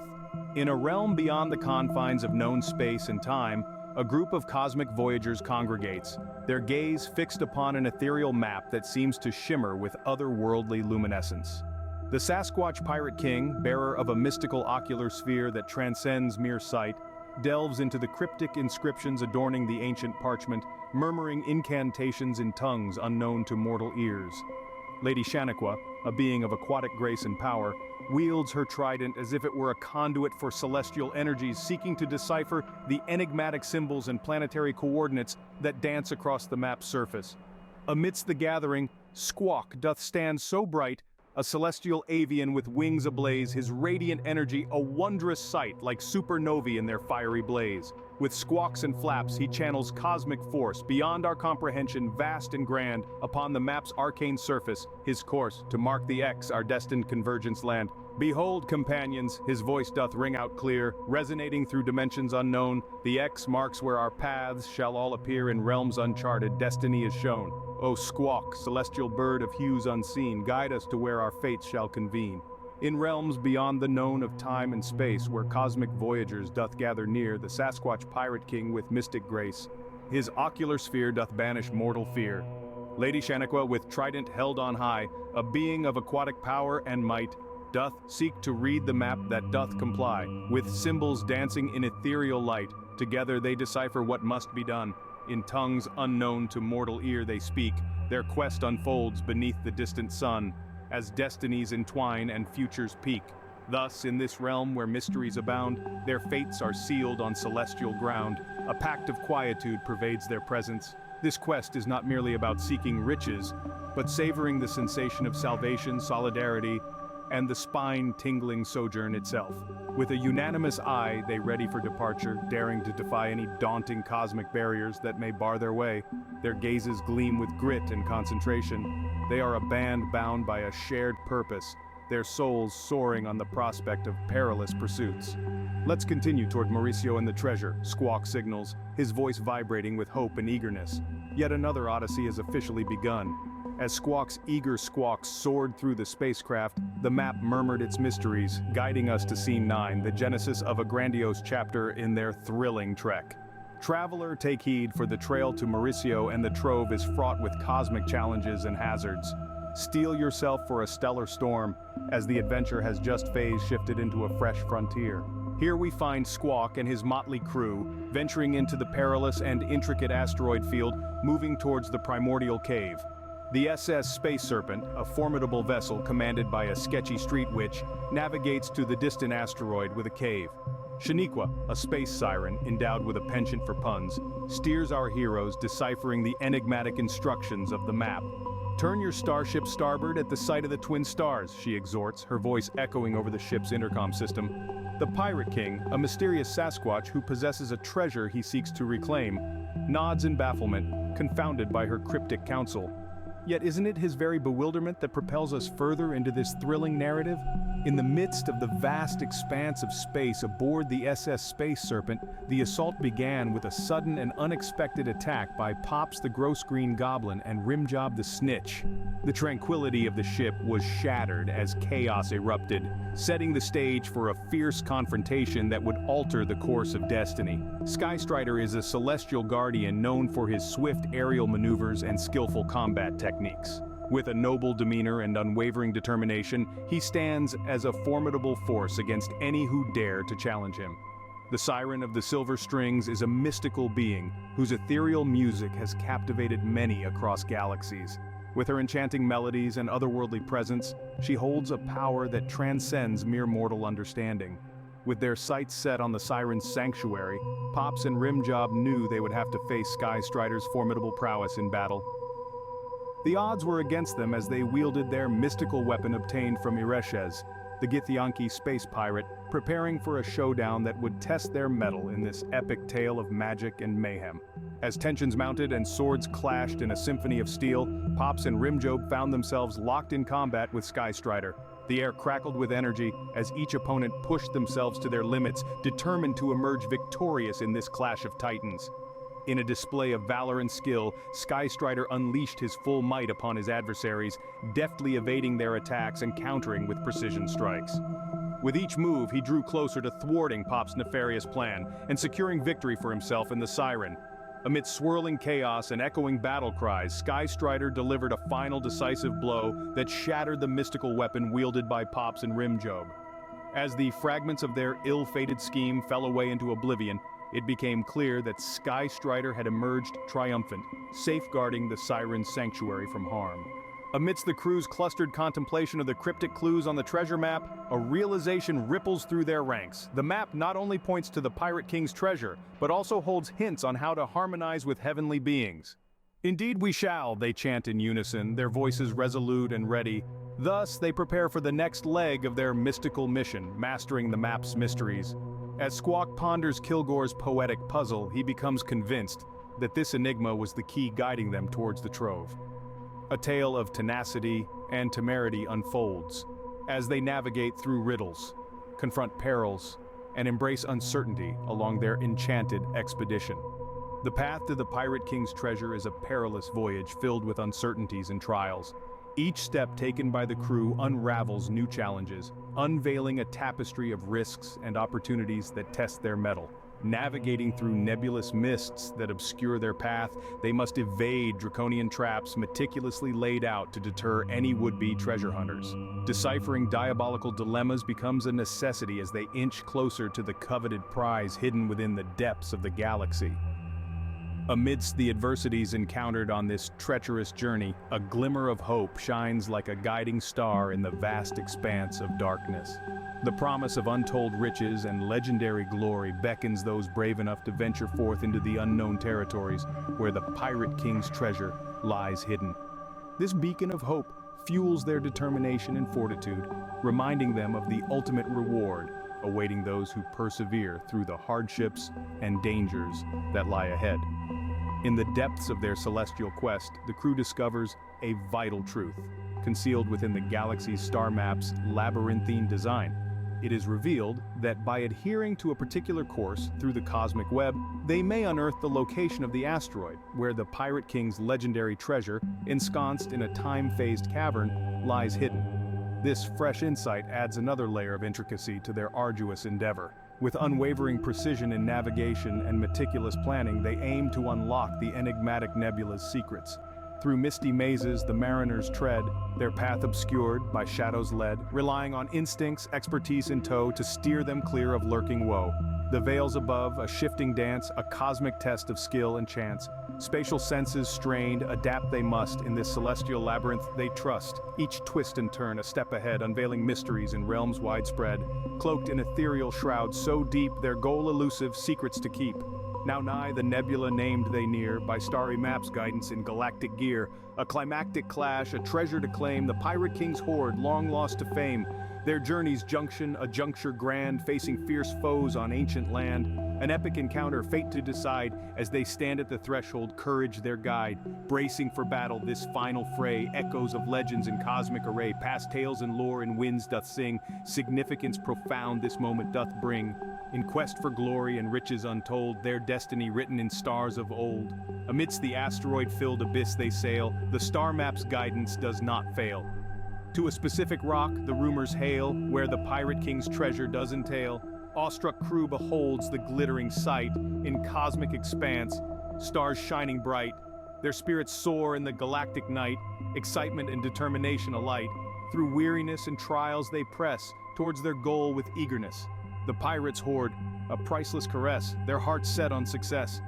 In a realm beyond the confines of known space and time, a group of cosmic voyagers congregates, their gaze fixed upon an ethereal map that seems to shimmer with otherworldly luminescence. The Sasquatch Pirate King, bearer of a mystical ocular sphere that transcends mere sight, delves into the cryptic inscriptions adorning the ancient parchment, murmuring incantations in tongues unknown to mortal ears. Lady Shaniqua, a being of aquatic grace and power, wields her trident as if it were a conduit for celestial energies seeking to decipher the enigmatic symbols and planetary coordinates that dance across the map's surface. Amidst the gathering, Squawk doth stand so bright, a celestial avian with wings ablaze, his radiant energy a wondrous sight like supernovae in their fiery blaze. With squawks and flaps he channels cosmic force beyond our comprehension, vast and grand, upon the map's arcane surface, his course to mark the X, our destined convergence land. Behold, companions, his voice doth ring out clear, resonating through dimensions unknown. The X marks where our paths shall all appear in realms uncharted, destiny is shown. O Squawk, celestial bird of hues unseen, guide us to where our fates shall convene. In realms beyond the known of time and space, where cosmic voyagers doth gather near, the Sasquatch pirate king with mystic grace, his ocular sphere doth banish mortal fear. Lady Shaniqua, with trident held on high, a being of aquatic power and might, doth seek to read the map that doth comply, with symbols dancing in ethereal light. Together they decipher what must be done. In tongues unknown to mortal ear they speak, their quest unfolds beneath the distant sun, as destinies entwine and futures peak. Thus, in this realm where mysteries abound, their fates are sealed on celestial ground. A pact of quietude pervades their presence. This quest is not merely about seeking riches, but savoring the sensation of salvation, solidarity, and the spine-tingling sojourn itself. With a unanimous eye, they ready for departure, daring to defy any daunting cosmic barriers that may bar their way. Their gazes gleam with grit and concentration. They are a band bound by a shared purpose, their souls soaring on the prospect of perilous pursuits. Let's continue toward Mauricio and the treasure, Squawk signals, his voice vibrating with hope and eagerness. Yet another odyssey has officially begun. As Squawk's eager squawks soared through the spacecraft, the map murmured its mysteries, guiding us to Scene 9, the genesis of a grandiose chapter in their thrilling trek. Traveler, take heed, for the trail to Mauricio and the Trove is fraught with cosmic challenges and hazards. Steel yourself for a stellar storm, as the adventure has just phase shifted into a fresh frontier. Here we find Squawk and his motley crew, venturing into the perilous and intricate asteroid field, moving towards the primordial cave. The SS Space Serpent, a formidable vessel commanded by a sketchy street witch, navigates to the distant asteroid with a cave. Shaniqua, a space siren endowed with a penchant for puns, steers our heroes deciphering the enigmatic instructions of the map. Turn your starship starboard at the sight of the twin stars, she exhorts, her voice echoing over the ship's intercom system. The Pirate King, a mysterious Sasquatch who possesses a treasure he seeks to reclaim, nods in bafflement, confounded by her cryptic counsel. Yet isn't it his very bewilderment that propels us further into this thrilling narrative? In the midst of the vast expanse of space aboard the SS Space Serpent, the assault began with a sudden and unexpected attack by Pops the Gross Green Goblin and Rimjob the Snitch. The tranquility of the ship was shattered as chaos erupted, setting the stage for a fierce confrontation that would alter the course of destiny. Skystrider is a celestial guardian known for his swift aerial maneuvers and skillful combat techniques. With a noble demeanor and unwavering determination, he stands as a formidable force against any who dare to challenge him. The Siren of the Silver Strings is a mystical being whose ethereal music has captivated many across galaxies. With her enchanting melodies and otherworldly presence, she holds a power that transcends mere mortal understanding. With their sights set on the Siren's sanctuary, Pops and Rimjob knew they would have to face Skystrider's formidable prowess in battle. The odds were against them as they wielded their mystical weapon obtained from Ireshes, the Githyanki space pirate, preparing for a showdown that would test their mettle in this epic tale of magic and mayhem. As tensions mounted and swords clashed in a symphony of steel, Pops and Rimjob found themselves locked in combat with Skystrider. The air crackled with energy as each opponent pushed themselves to their limits, determined to emerge victorious in this clash of titans. In a display of valor and skill, Skystrider unleashed his full might upon his adversaries, deftly evading their attacks and countering with precision strikes. With each move, he drew closer to thwarting Pop's nefarious plan and securing victory for himself and the Siren. Amid swirling chaos and echoing battle cries, Skystrider delivered a final decisive blow that shattered the mystical weapon wielded by Pops and Rimjob. As the fragments of their ill-fated scheme fell away into oblivion, it became clear that Skystrider had emerged triumphant, safeguarding the Siren's sanctuary from harm. Amidst the crew's clustered contemplation of the cryptic clues on the treasure map, a realization ripples through their ranks. The map not only points to the Pirate King's treasure, but also holds hints on how to harmonize with heavenly beings. "Indeed we shall," they chant in unison, their voices resolute and ready. Thus, they prepare for the next leg of their mystical mission, mastering the map's mysteries. As Squawk ponders Kilgore's poetic puzzle, he becomes convinced that this enigma was the key guiding them towards the Trove. A tale of tenacity and temerity unfolds. as they navigate through riddles, confront perils, and embrace uncertainty along their enchanted expedition. The path to the Pirate King's treasure is a perilous voyage filled with uncertainties and trials. Each step taken by the crew unravels new challenges, unveiling a tapestry of risks and opportunities that test their mettle. Navigating through nebulous mists that obscure their path, they must evade draconian traps meticulously laid out to deter any would-be treasure hunters. Deciphering diabolical dilemmas becomes a necessity as they inch closer to the coveted prize hidden within the depths of the galaxy. Amidst the adversities encountered on this treacherous journey, a glimmer of hope shines like a guiding star in the vast expanse of darkness. The promise of untold riches and legendary glory beckons those brave enough to venture forth into the unknown territories where the Pirate King's treasure lies hidden. This beacon of hope fuels their determination and fortitude, reminding them of the ultimate reward awaiting those who persevere through the hardships and dangers that lie ahead. In the depths of their celestial quest, the crew discovers a vital truth, concealed within the galaxy's star map's labyrinthine design. It is revealed that by adhering to a particular course through the cosmic web, they may unearth the location of the asteroid, where the Pirate King's legendary treasure, ensconced in a time-phased cavern, lies hidden. This fresh insight adds another layer of intricacy to their arduous endeavor. With unwavering precision in navigation and meticulous planning, they aim to unlock the enigmatic nebula's secrets. Through misty mazes the mariners tread, their path obscured, by shadows led, relying on instincts, expertise in tow to steer them clear of lurking woe. The veils above, a shifting dance, a cosmic test of skill and chance. Spatial senses strained, adapt they must, in this celestial labyrinth they trust. Each twist and turn a step ahead, unveiling mysteries in realms widespread. Cloaked in ethereal shrouds so deep, their goal elusive, secrets to keep. Now nigh the nebula named they near, by starry maps guidance in galactic gear. A climactic clash, a treasure to claim, the Pirate King's hoard long lost to fame. Their journey's junction, a juncture grand, facing fierce foes on ancient land. An epic encounter, fate to decide, as they stand at the threshold, courage their guide. Bracing for battle, this final fray, echoes of legends in cosmic array, past tales and lore in winds doth sing, significance profound this moment doth bring. In quest for glory and riches untold, their destiny written in stars of old. Amidst the asteroid-filled abyss they sail, the star map's guidance does not fail. To a specific rock the rumors hail, where the Pirate King's treasure does entail. Awestruck crew beholds the glittering sight, in cosmic expanse, stars shining bright. Their spirits soar in the galactic night, excitement and determination alight. Through weariness and trials they press, towards their goal with eagerness. The pirates hoard, a priceless caress, their hearts set on success.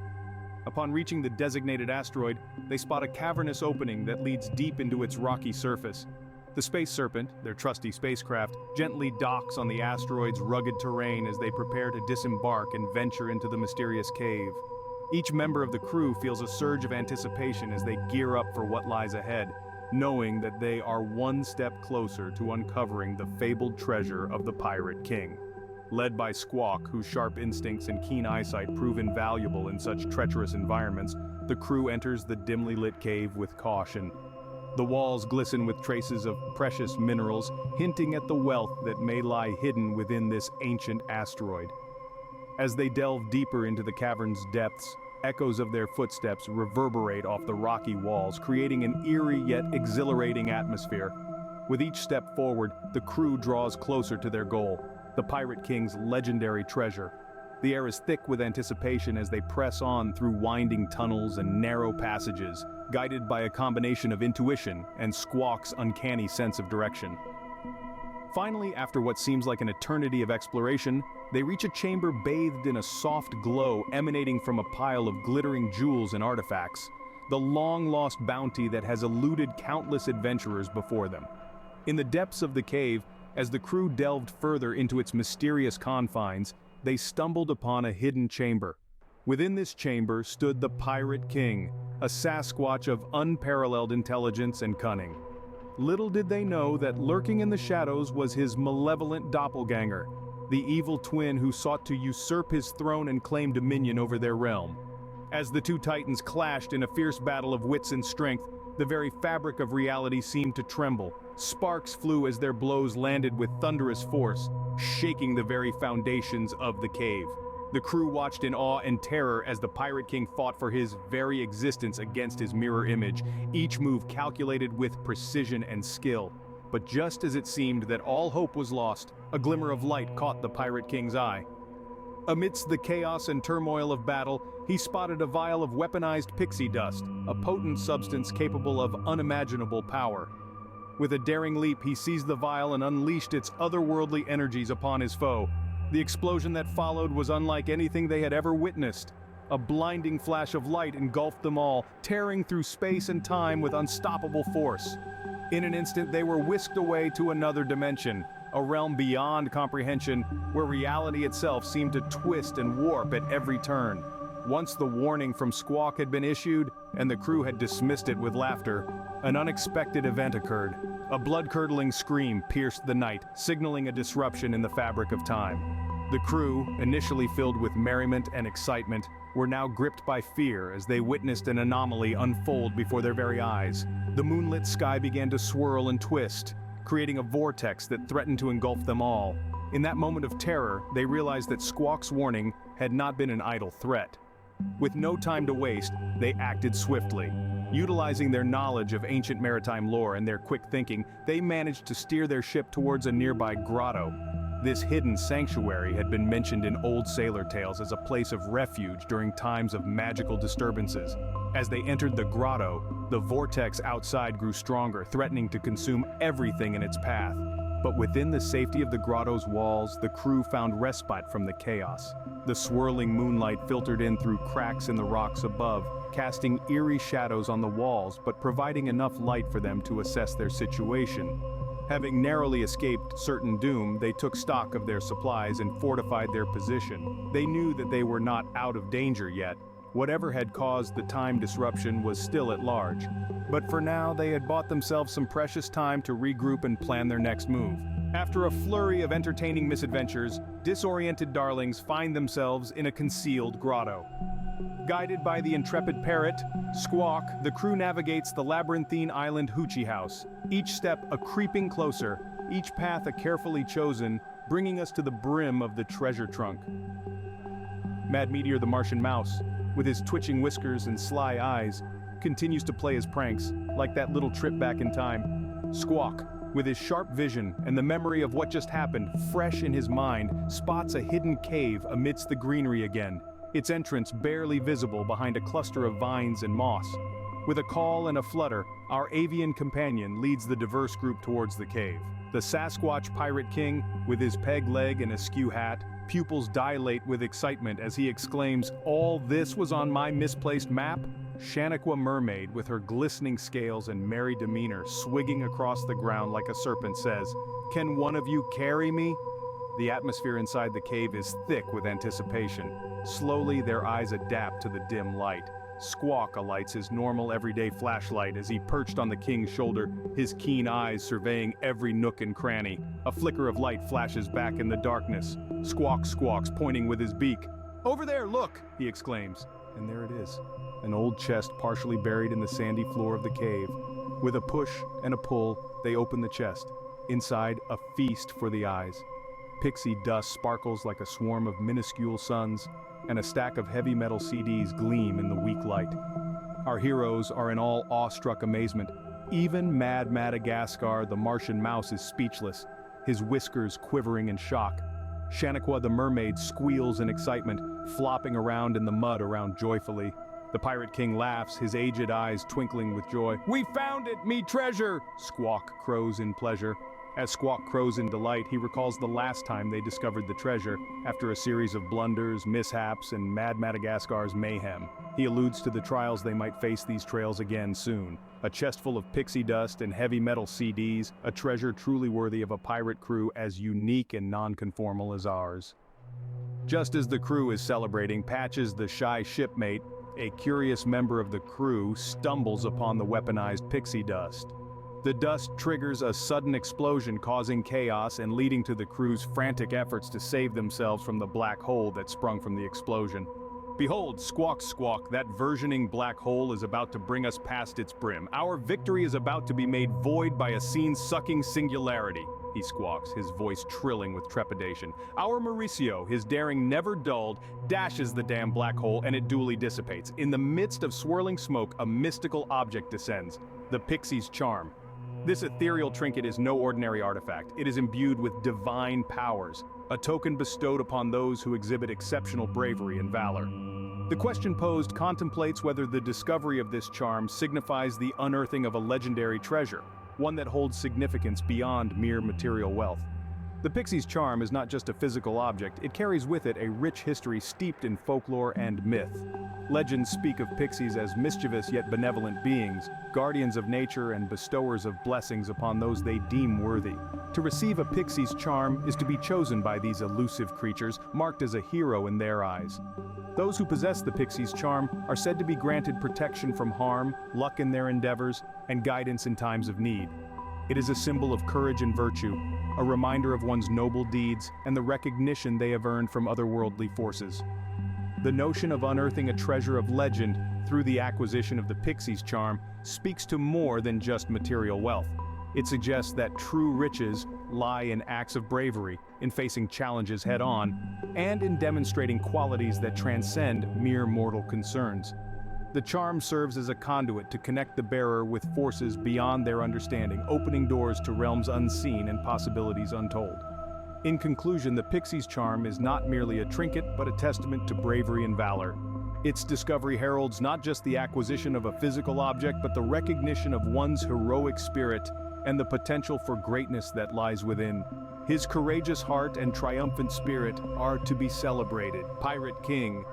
Upon reaching the designated asteroid, they spot a cavernous opening that leads deep into its rocky surface. The Space Serpent, their trusty spacecraft, gently docks on the asteroid's rugged terrain as they prepare to disembark and venture into the mysterious cave. Each member of the crew feels a surge of anticipation as they gear up for what lies ahead, knowing that they are one step closer to uncovering the fabled treasure of the Pirate King. Led by Squawk, whose sharp instincts and keen eyesight prove invaluable in such treacherous environments, the crew enters the dimly lit cave with caution. The walls glisten with traces of precious minerals, hinting at the wealth that may lie hidden within this ancient asteroid. As they delve deeper into the cavern's depths, echoes of their footsteps reverberate off the rocky walls, creating an eerie yet exhilarating atmosphere. With each step forward, the crew draws closer to their goal, the Pirate King's legendary treasure. The air is thick with anticipation as they press on through winding tunnels and narrow passages, guided by a combination of intuition and Squawk's uncanny sense of direction. Finally, after what seems like an eternity of exploration, they reach a chamber bathed in a soft glow emanating from a pile of glittering jewels and artifacts, the long-lost bounty that has eluded countless adventurers before them. In the depths of the cave, as the crew delved further into its mysterious confines, they stumbled upon a hidden chamber. Within this chamber stood the Pirate King, a Sasquatch of unparalleled intelligence and cunning. Little did they know that lurking in the shadows was his malevolent doppelganger, the evil twin who sought to usurp his throne and claim dominion over their realm. As the two titans clashed in a fierce battle of wits and strength, The very fabric of reality seemed to tremble. Sparks flew as their blows landed with thunderous force, shaking the very foundations of the cave. The crew watched in awe and terror as the Pirate King fought for his very existence against his mirror image, each move calculated with precision and skill. But just as it seemed that all hope was lost, a glimmer of light caught the Pirate King's eye. Amidst the chaos and turmoil of battle, he spotted a vial of weaponized pixie dust, a potent substance capable of unimaginable power. With a daring leap, he seized the vial and unleashed its otherworldly energies upon his foe. The explosion that followed was unlike anything they had ever witnessed. A blinding flash of light engulfed them all, tearing through space and time with unstoppable force. In an instant, they were whisked away to another dimension, a realm beyond comprehension, where reality itself seemed to twist and warp at every turn. Once the warning from Squawk had been issued, and the crew had dismissed it with laughter, an unexpected event occurred. A blood-curdling scream pierced the night, signaling a disruption in the fabric of time. The crew, initially filled with merriment and excitement, were now gripped by fear as they witnessed an anomaly unfold before their very eyes. The moonlit sky began to swirl and twist, creating a vortex that threatened to engulf them all. In that moment of terror, they realized that Squawk's warning had not been an idle threat. With no time to waste, they acted swiftly. Utilizing their knowledge of ancient maritime lore and their quick thinking, they managed to steer their ship towards a nearby grotto. This hidden sanctuary had been mentioned in old sailor tales as a place of refuge during times of magical disturbances. As they entered the grotto, the vortex outside grew stronger, threatening to consume everything in its path. But within the safety of the grotto's walls, the crew found respite from the chaos. The swirling moonlight filtered in through cracks in the rocks above, casting eerie shadows on the walls but providing enough light for them to assess their situation. Having narrowly escaped certain doom, they took stock of their supplies and fortified their position. They knew that they were not out of danger yet. Whatever had caused the time disruption was still at large. But for now, they had bought themselves some precious time to regroup and plan their next move. After a flurry of entertaining misadventures, disoriented darlings find themselves in a concealed grotto. Guided by the intrepid parrot, Squawk, the crew navigates the labyrinthine island Hoochie House, each step a creeping closer, each path a carefully chosen, bringing us to the brim of the treasure trunk. Mad Meteor the Martian Mouse, with his twitching whiskers and sly eyes, continues to play his pranks, like that little trip back in time. Squawk, with his sharp vision and the memory of what just happened fresh in his mind, spots a hidden cave amidst the greenery again, its entrance barely visible behind a cluster of vines and moss. With a call and a flutter, our avian companion leads the diverse group towards the cave. The Sasquatch Pirate King, with his peg leg and askew hat, pupils dilate with excitement as he exclaims, "All this was on my misplaced map?" Shanakwa Mermaid, with her glistening scales and merry demeanor, swigging across the ground like a serpent, says, "Can one of you carry me?" The atmosphere inside the cave is thick with anticipation. Slowly, their eyes adapt to the dim light. Squawk alights his normal everyday flashlight as he perched on the king's shoulder, his keen eyes surveying every nook and cranny. A flicker of light flashes back in the darkness. Squawk squawks, pointing with his beak. "Over there, look!" he exclaims. And there it is, an old chest partially buried in the sandy floor of the cave. With a push and a pull, they open the chest. Inside, a feast for the eyes. Pixie dust sparkles like a swarm of minuscule suns, and a stack of heavy metal CDs gleam in the weak light. Our heroes are in all awestruck amazement. Even Mad Madagascar, the Martian Mouse, is speechless, his whiskers quivering in shock. Shanakwa the Mermaid squeals in excitement, flopping around in the mud around joyfully. The Pirate King laughs, his aged eyes twinkling with joy. "We found it, me treasure!" Squawk crows in pleasure. As Squawk crows in delight, he recalls the last time they discovered the treasure, after a series of blunders, mishaps, and Mad Madagascar's mayhem. He alludes to the trials they might face these trails again soon. A chest full of pixie dust and heavy metal CDs, a treasure truly worthy of a pirate crew as unique and non-conformal as ours. Just as the crew is celebrating, Patches, the shy shipmate, a curious member of the crew, stumbles upon the weaponized pixie dust. The dust triggers a sudden explosion, causing chaos and leading to the crew's frantic efforts to save themselves from the black hole that sprung from the explosion. Behold, Squawk, Squawk, that versioning black hole is about to bring us past its brim. Our victory is about to be made void by a scene-sucking singularity, he squawks, his voice trilling with trepidation. Our Mauricio, his daring never dulled, dashes the damn black hole and it duly dissipates. In the midst of swirling smoke, a mystical object descends, the Pixie's charm. This ethereal trinket is no ordinary artifact. It is imbued with divine powers, a token bestowed upon those who exhibit exceptional bravery and valor. The question posed contemplates whether the discovery of this charm signifies the unearthing of a legendary treasure, one that holds significance beyond mere material wealth. The Pixie's charm is not just a physical object, it carries with it a rich history steeped in folklore and myth. Legends speak of pixies as mischievous yet benevolent beings, guardians of nature and bestowers of blessings upon those they deem worthy. To receive a pixie's charm is to be chosen by these elusive creatures, marked as a hero in their eyes. Those who possess the pixie's charm are said to be granted protection from harm, luck in their endeavors, and guidance in times of need. It is a symbol of courage and virtue, a reminder of one's noble deeds and the recognition they have earned from otherworldly forces. The notion of unearthing a treasure of legend through the acquisition of the pixie's charm speaks to more than just material wealth. It suggests that true riches lie in acts of bravery, in facing challenges head-on, and in demonstrating qualities that transcend mere mortal concerns. The charm serves as a conduit to connect the bearer with forces beyond their understanding, opening doors to realms unseen and possibilities untold. In conclusion, the Pixie's charm is not merely a trinket, but a testament to bravery and valor. Its discovery heralds not just the acquisition of a physical object, but the recognition of one's heroic spirit and the potential for greatness that lies within. His courageous heart and triumphant spirit are to be celebrated. Pirate King,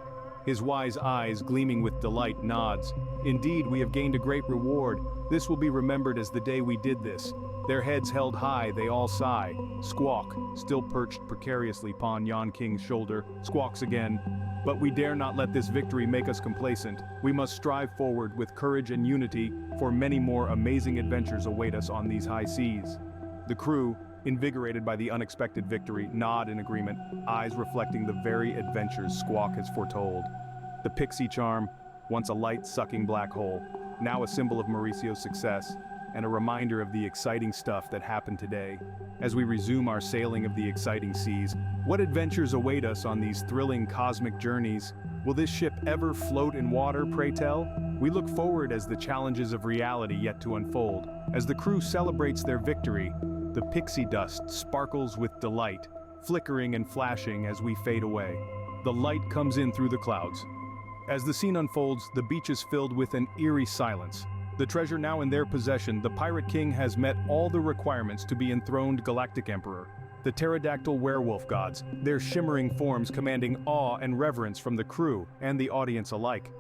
his wise eyes gleaming with delight, nods. Indeed, we have gained a great reward. This will be remembered as the day we did this. Their heads held high, they all sigh. Squawk, still perched precariously upon yon king's shoulder, squawks again. But we dare not let this victory make us complacent. We must strive forward with courage and unity, for many more amazing adventures await us on these high seas. The crew, invigorated by the unexpected victory, nod in agreement, eyes reflecting the very adventures Squawk has foretold. The pixie charm, once a light-sucking black hole, now a symbol of Mauricio's success, and a reminder of the exciting stuff that happened today. As we resume our sailing of the exciting seas, what adventures await us on these thrilling cosmic journeys? Will this ship ever float in water, pray tell? We look forward as the challenges of reality yet to unfold. As the crew celebrates their victory, the pixie dust sparkles with delight, flickering and flashing as we fade away. The light comes in through the clouds. As the scene unfolds, the beach is filled with an eerie silence. The treasure now in their possession, the Pirate King has met all the requirements to be enthroned Galactic Emperor. The pterodactyl werewolf gods, their shimmering forms commanding awe and reverence from the crew and the audience alike.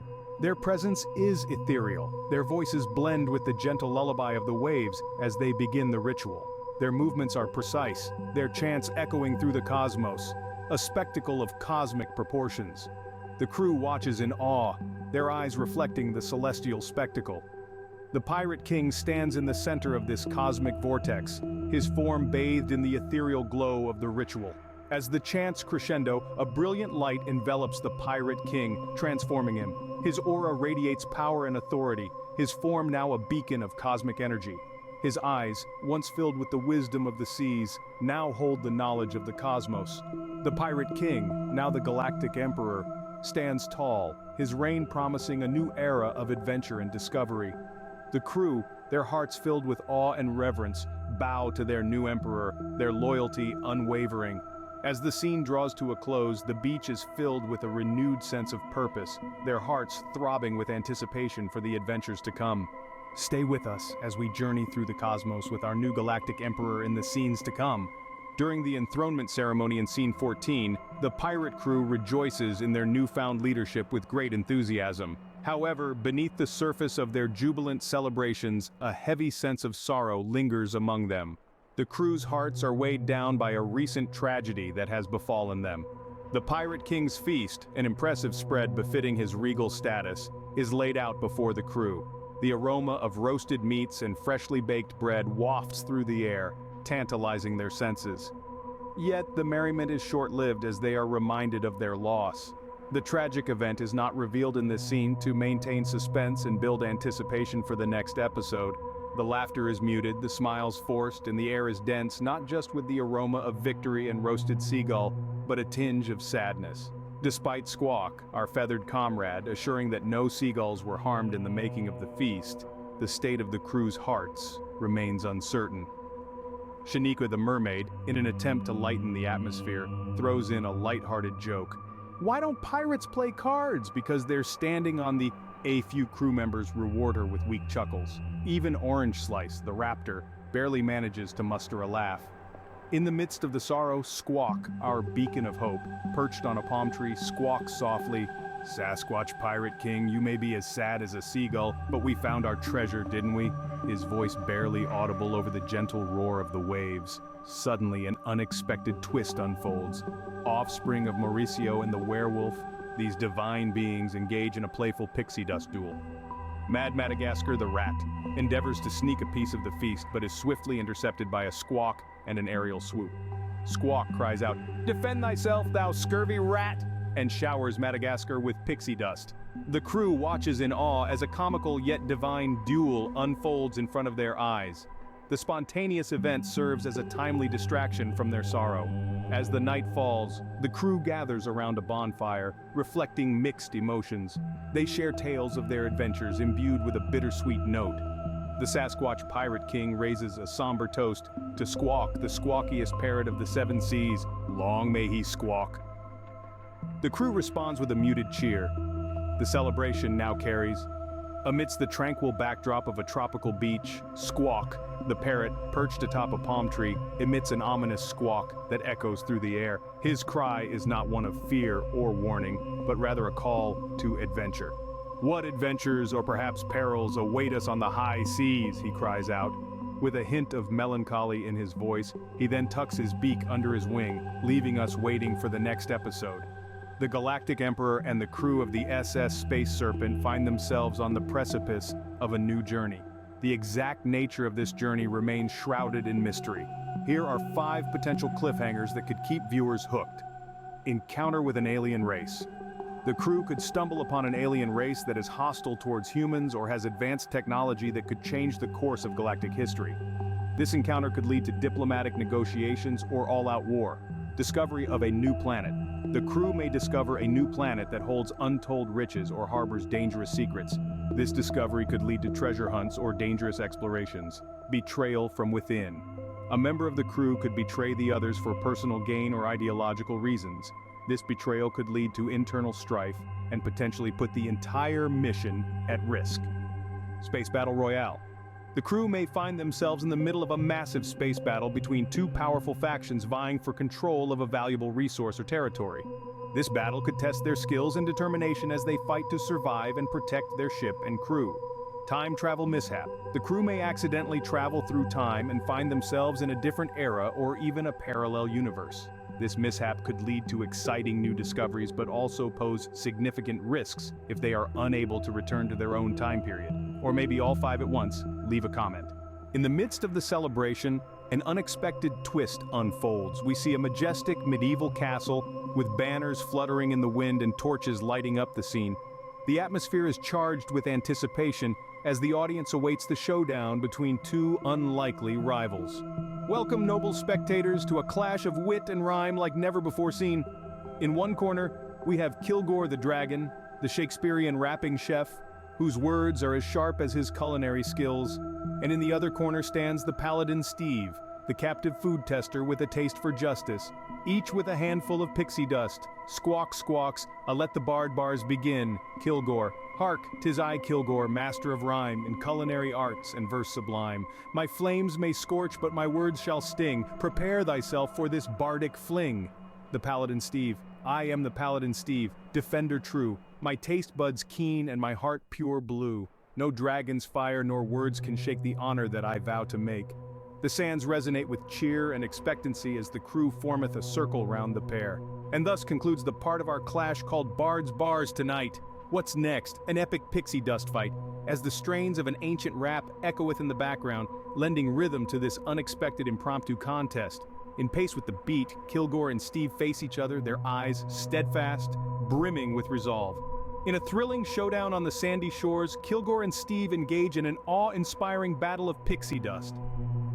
Their presence is ethereal. Their voices blend with the gentle lullaby of the waves as they begin the ritual. Their movements are precise, their chants echoing through the cosmos, a spectacle of cosmic proportions. The crew watches in awe, their eyes reflecting the celestial spectacle. The Pirate King stands in the center of this cosmic vortex, his form bathed in the ethereal glow of the ritual. As the chants crescendo, a brilliant light envelops the Pirate King, transforming him. His aura radiates power and authority, his form now a beacon of cosmic energy. His eyes, once filled with the wisdom of the seas, now hold the knowledge of the cosmos. The Pirate King, now the Galactic Emperor, stands tall, his reign promising a new era of adventure and discovery. The crew, their hearts filled with awe and reverence, bow to their new emperor, their loyalty unwavering. As the scene draws to a close, the beach is filled with a renewed sense of purpose, their hearts throbbing with anticipation for the adventures to come. Stay with us as we journey through the cosmos with our new galactic emperor in the scenes to come. During the enthronement ceremony in Scene 14, the pirate crew rejoices in their newfound leadership with great enthusiasm. However, beneath the surface of their jubilant celebrations, a heavy sense of sorrow lingers among them. The crew's hearts are weighed down by a recent tragedy that has befallen them. The Pirate King's feast, an impressive spread befitting his regal status, is laid out before the crew. The aroma of roasted meats and freshly baked bread wafts through the air, tantalizing their senses. Yet the merriment is short-lived as they are reminded of their loss. The tragic event is not revealed in this scene to maintain suspense and build anticipation for the next episode. The laughter is muted, the smiles forced, and the air is dense, not just with the aroma of victory and roasted seagull, but a tinge of sadness. Despite Squawk, our feathered comrade, assuring that no seagulls were harmed in the making of the feast, the state of the crew's hearts remains uncertain. Shaniqua the mermaid, in an attempt to lighten the atmosphere, throws in a lighthearted joke. Why don't pirates play cards? Because they're standing on the a few crew members reward her with weak chuckles. Even Orange Slice, the raptor, barely manages to muster a laugh. In the midst of the sorrow, Squawk, our beacon of hope, perched on a palm tree, squawks softly, "Sasquatch Pirate King, you may be as sad as a seagull, but we found our treasure, didn't we?" His voice barely audible over the gentle roar of the waves. Suddenly, an unexpected twist unfolds. Offspring of Mauricio and the werewolf, these divine beings engage in a playful pixie dust duel. Mad Madagascar the rat endeavors to sneak a piece of the feast, but is swiftly intercepted by a squawk and an aerial swoop. Squawk cries out, "Defend thyself, thou scurvy rat!" and showers Madagascar with pixie dust. The crew watches in awe as a comical yet divine duel unfolds in front of their eyes. The spontaneous event serves as a timely distraction from their sorrow. As the night falls, the crew gathers around a bonfire, reflecting mixed emotions. They share tales of their adventures imbued with a bittersweet note. The Sasquatch Pirate King raises a somber toast to Squawk, the squawkiest parrot of the seven seas. Long may he squawk. The crew responds with a muted cheer. The celebration now carries. Amidst the tranquil backdrop of a tropical beach, Squawk, the parrot, perched atop a palm tree, emits an ominous squawk that echoes through the air. His cry is not one of fear or warning, but rather a call to adventure. "What adventures or perhaps perils await us on the high seas?" he cries out. With a hint of melancholy in his voice, he then tucks his beak under his wing, leaving us waiting for the next episode. The Galactic Emperor and the crew of the SS Space Serpent find themselves on the precipice of a new journey. The exact nature of this journey remains shrouded in mystery. Here are 5 potential cliffhangers that could keep viewers hooked. Encounter with an alien race. The crew could stumble upon an alien race that is hostile towards humans or has advanced technology that could change the course of galactic history. This encounter could lead to diplomatic negotiations or all-out war. Discovery of a new planet. The crew may discover a new planet that holds untold riches or harbors dangerous secrets. This discovery could lead to treasure hunts or dangerous explorations. Betrayal from within. A member of the crew could betray the others for personal gain or ideological reasons. This betrayal could lead to internal strife and potentially put the entire mission at risk. Space Battle Royale. The crew may find themselves in the middle of a massive space battle between 2 powerful factions vying for control of a valuable resource or territory. This battle could test their skills and determination as they fight to survive and protect their ship and crew. Time travel mishap. The crew may accidentally travel through time and find themselves in a different era or even a parallel universe. This mishap could lead to exciting new discoveries but also pose significant risks if they are unable to return to their own time period. Or maybe all 5 at once. Leave a comment. In the midst of the celebration, an unexpected twist unfolds. We see a majestic medieval castle with banners fluttering in the wind and torches lighting up the scene. The atmosphere is charged with anticipation as the audience awaits the showdown between 2 unlikely rivals. Welcome, noble spectators, to a clash of wit and rhyme like never before seen. In one corner, we have Kilgore the dragon, the Shakespearean rapping chef, whose words are as sharp as his culinary skills, and in the other corner stands the paladin Steve, the captive food tester with a taste for justice, each with a handful of pixie dust. Squawk squawks, let the bard bars begin. Kilgore, hark, 'tis I Kilgore, master of rhyme, in culinary arts and verse sublime. My flames may scorch, but my words shall sting. Prepare thyself for this bardic fling. The paladin Steve, I am the paladin Steve, defender true. My taste buds keen and my heart pure blue. No dragon's fire nor words can shake the honor that I vow to make. The sands resonate with cheer and expectancy as the crew formeth a circle round the pair. And thus concludes the part of our clash called Bard's Bars tonight. What's next? An epic pixie dust fight, as the strains of an ancient rap echoeth in the background, lending rhythm to this unexpected impromptu contest. In pace with the beat, Kilgore and Steve face each other, their eyes steadfast, brimming with resolve. In a thrilling showdown on the sandy shores, Kilgore and Steve engage in an awe-inspiring battle of pixie dust.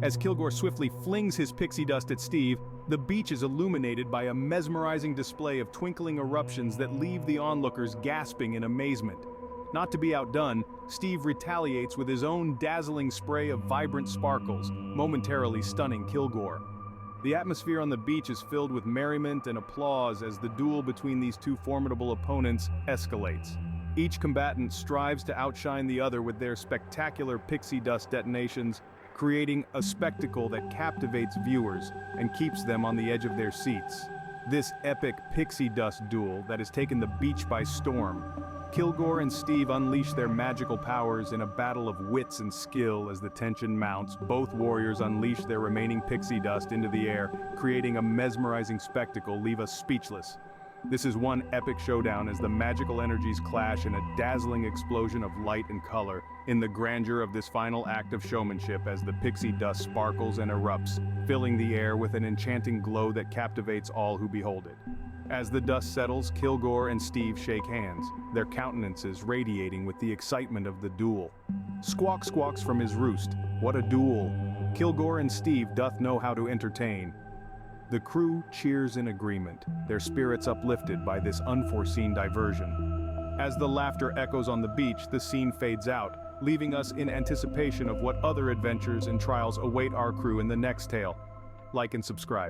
As Kilgore swiftly flings his pixie dust at Steve, the beach is illuminated by a mesmerizing display of twinkling eruptions that leave the onlookers gasping in amazement. Not to be outdone, Steve retaliates with his own dazzling spray of vibrant sparkles, momentarily stunning Kilgore. The atmosphere on the beach is filled with merriment and applause as the duel between these two formidable opponents escalates. Each combatant strives to outshine the other with their spectacular pixie dust detonations, creating a spectacle that captivates viewers and keeps them on the edge of their seats. This epic pixie dust duel that has taken the beach by storm. Kilgore and Steve unleash their magical powers in a battle of wits and skill. As the tension mounts, both warriors unleash their remaining pixie dust into the air, creating a mesmerizing spectacle leave us speechless. This is one epic showdown as the magical energies clash in a dazzling explosion of light and color, in the grandeur of this final act of showmanship as the pixie dust sparkles and erupts, filling the air with an enchanting glow that captivates all who behold it. As the dust settles, Kilgore and Steve shake hands, their countenances radiating with the excitement of the duel. Squawk squawks from his roost. What a duel! Kilgore and Steve doth know how to entertain. The crew cheers in agreement, their spirits uplifted by this unforeseen diversion. As the laughter echoes on the beach, the scene fades out, leaving us in anticipation of what other adventures and trials await our crew in the next tale. Like and subscribe.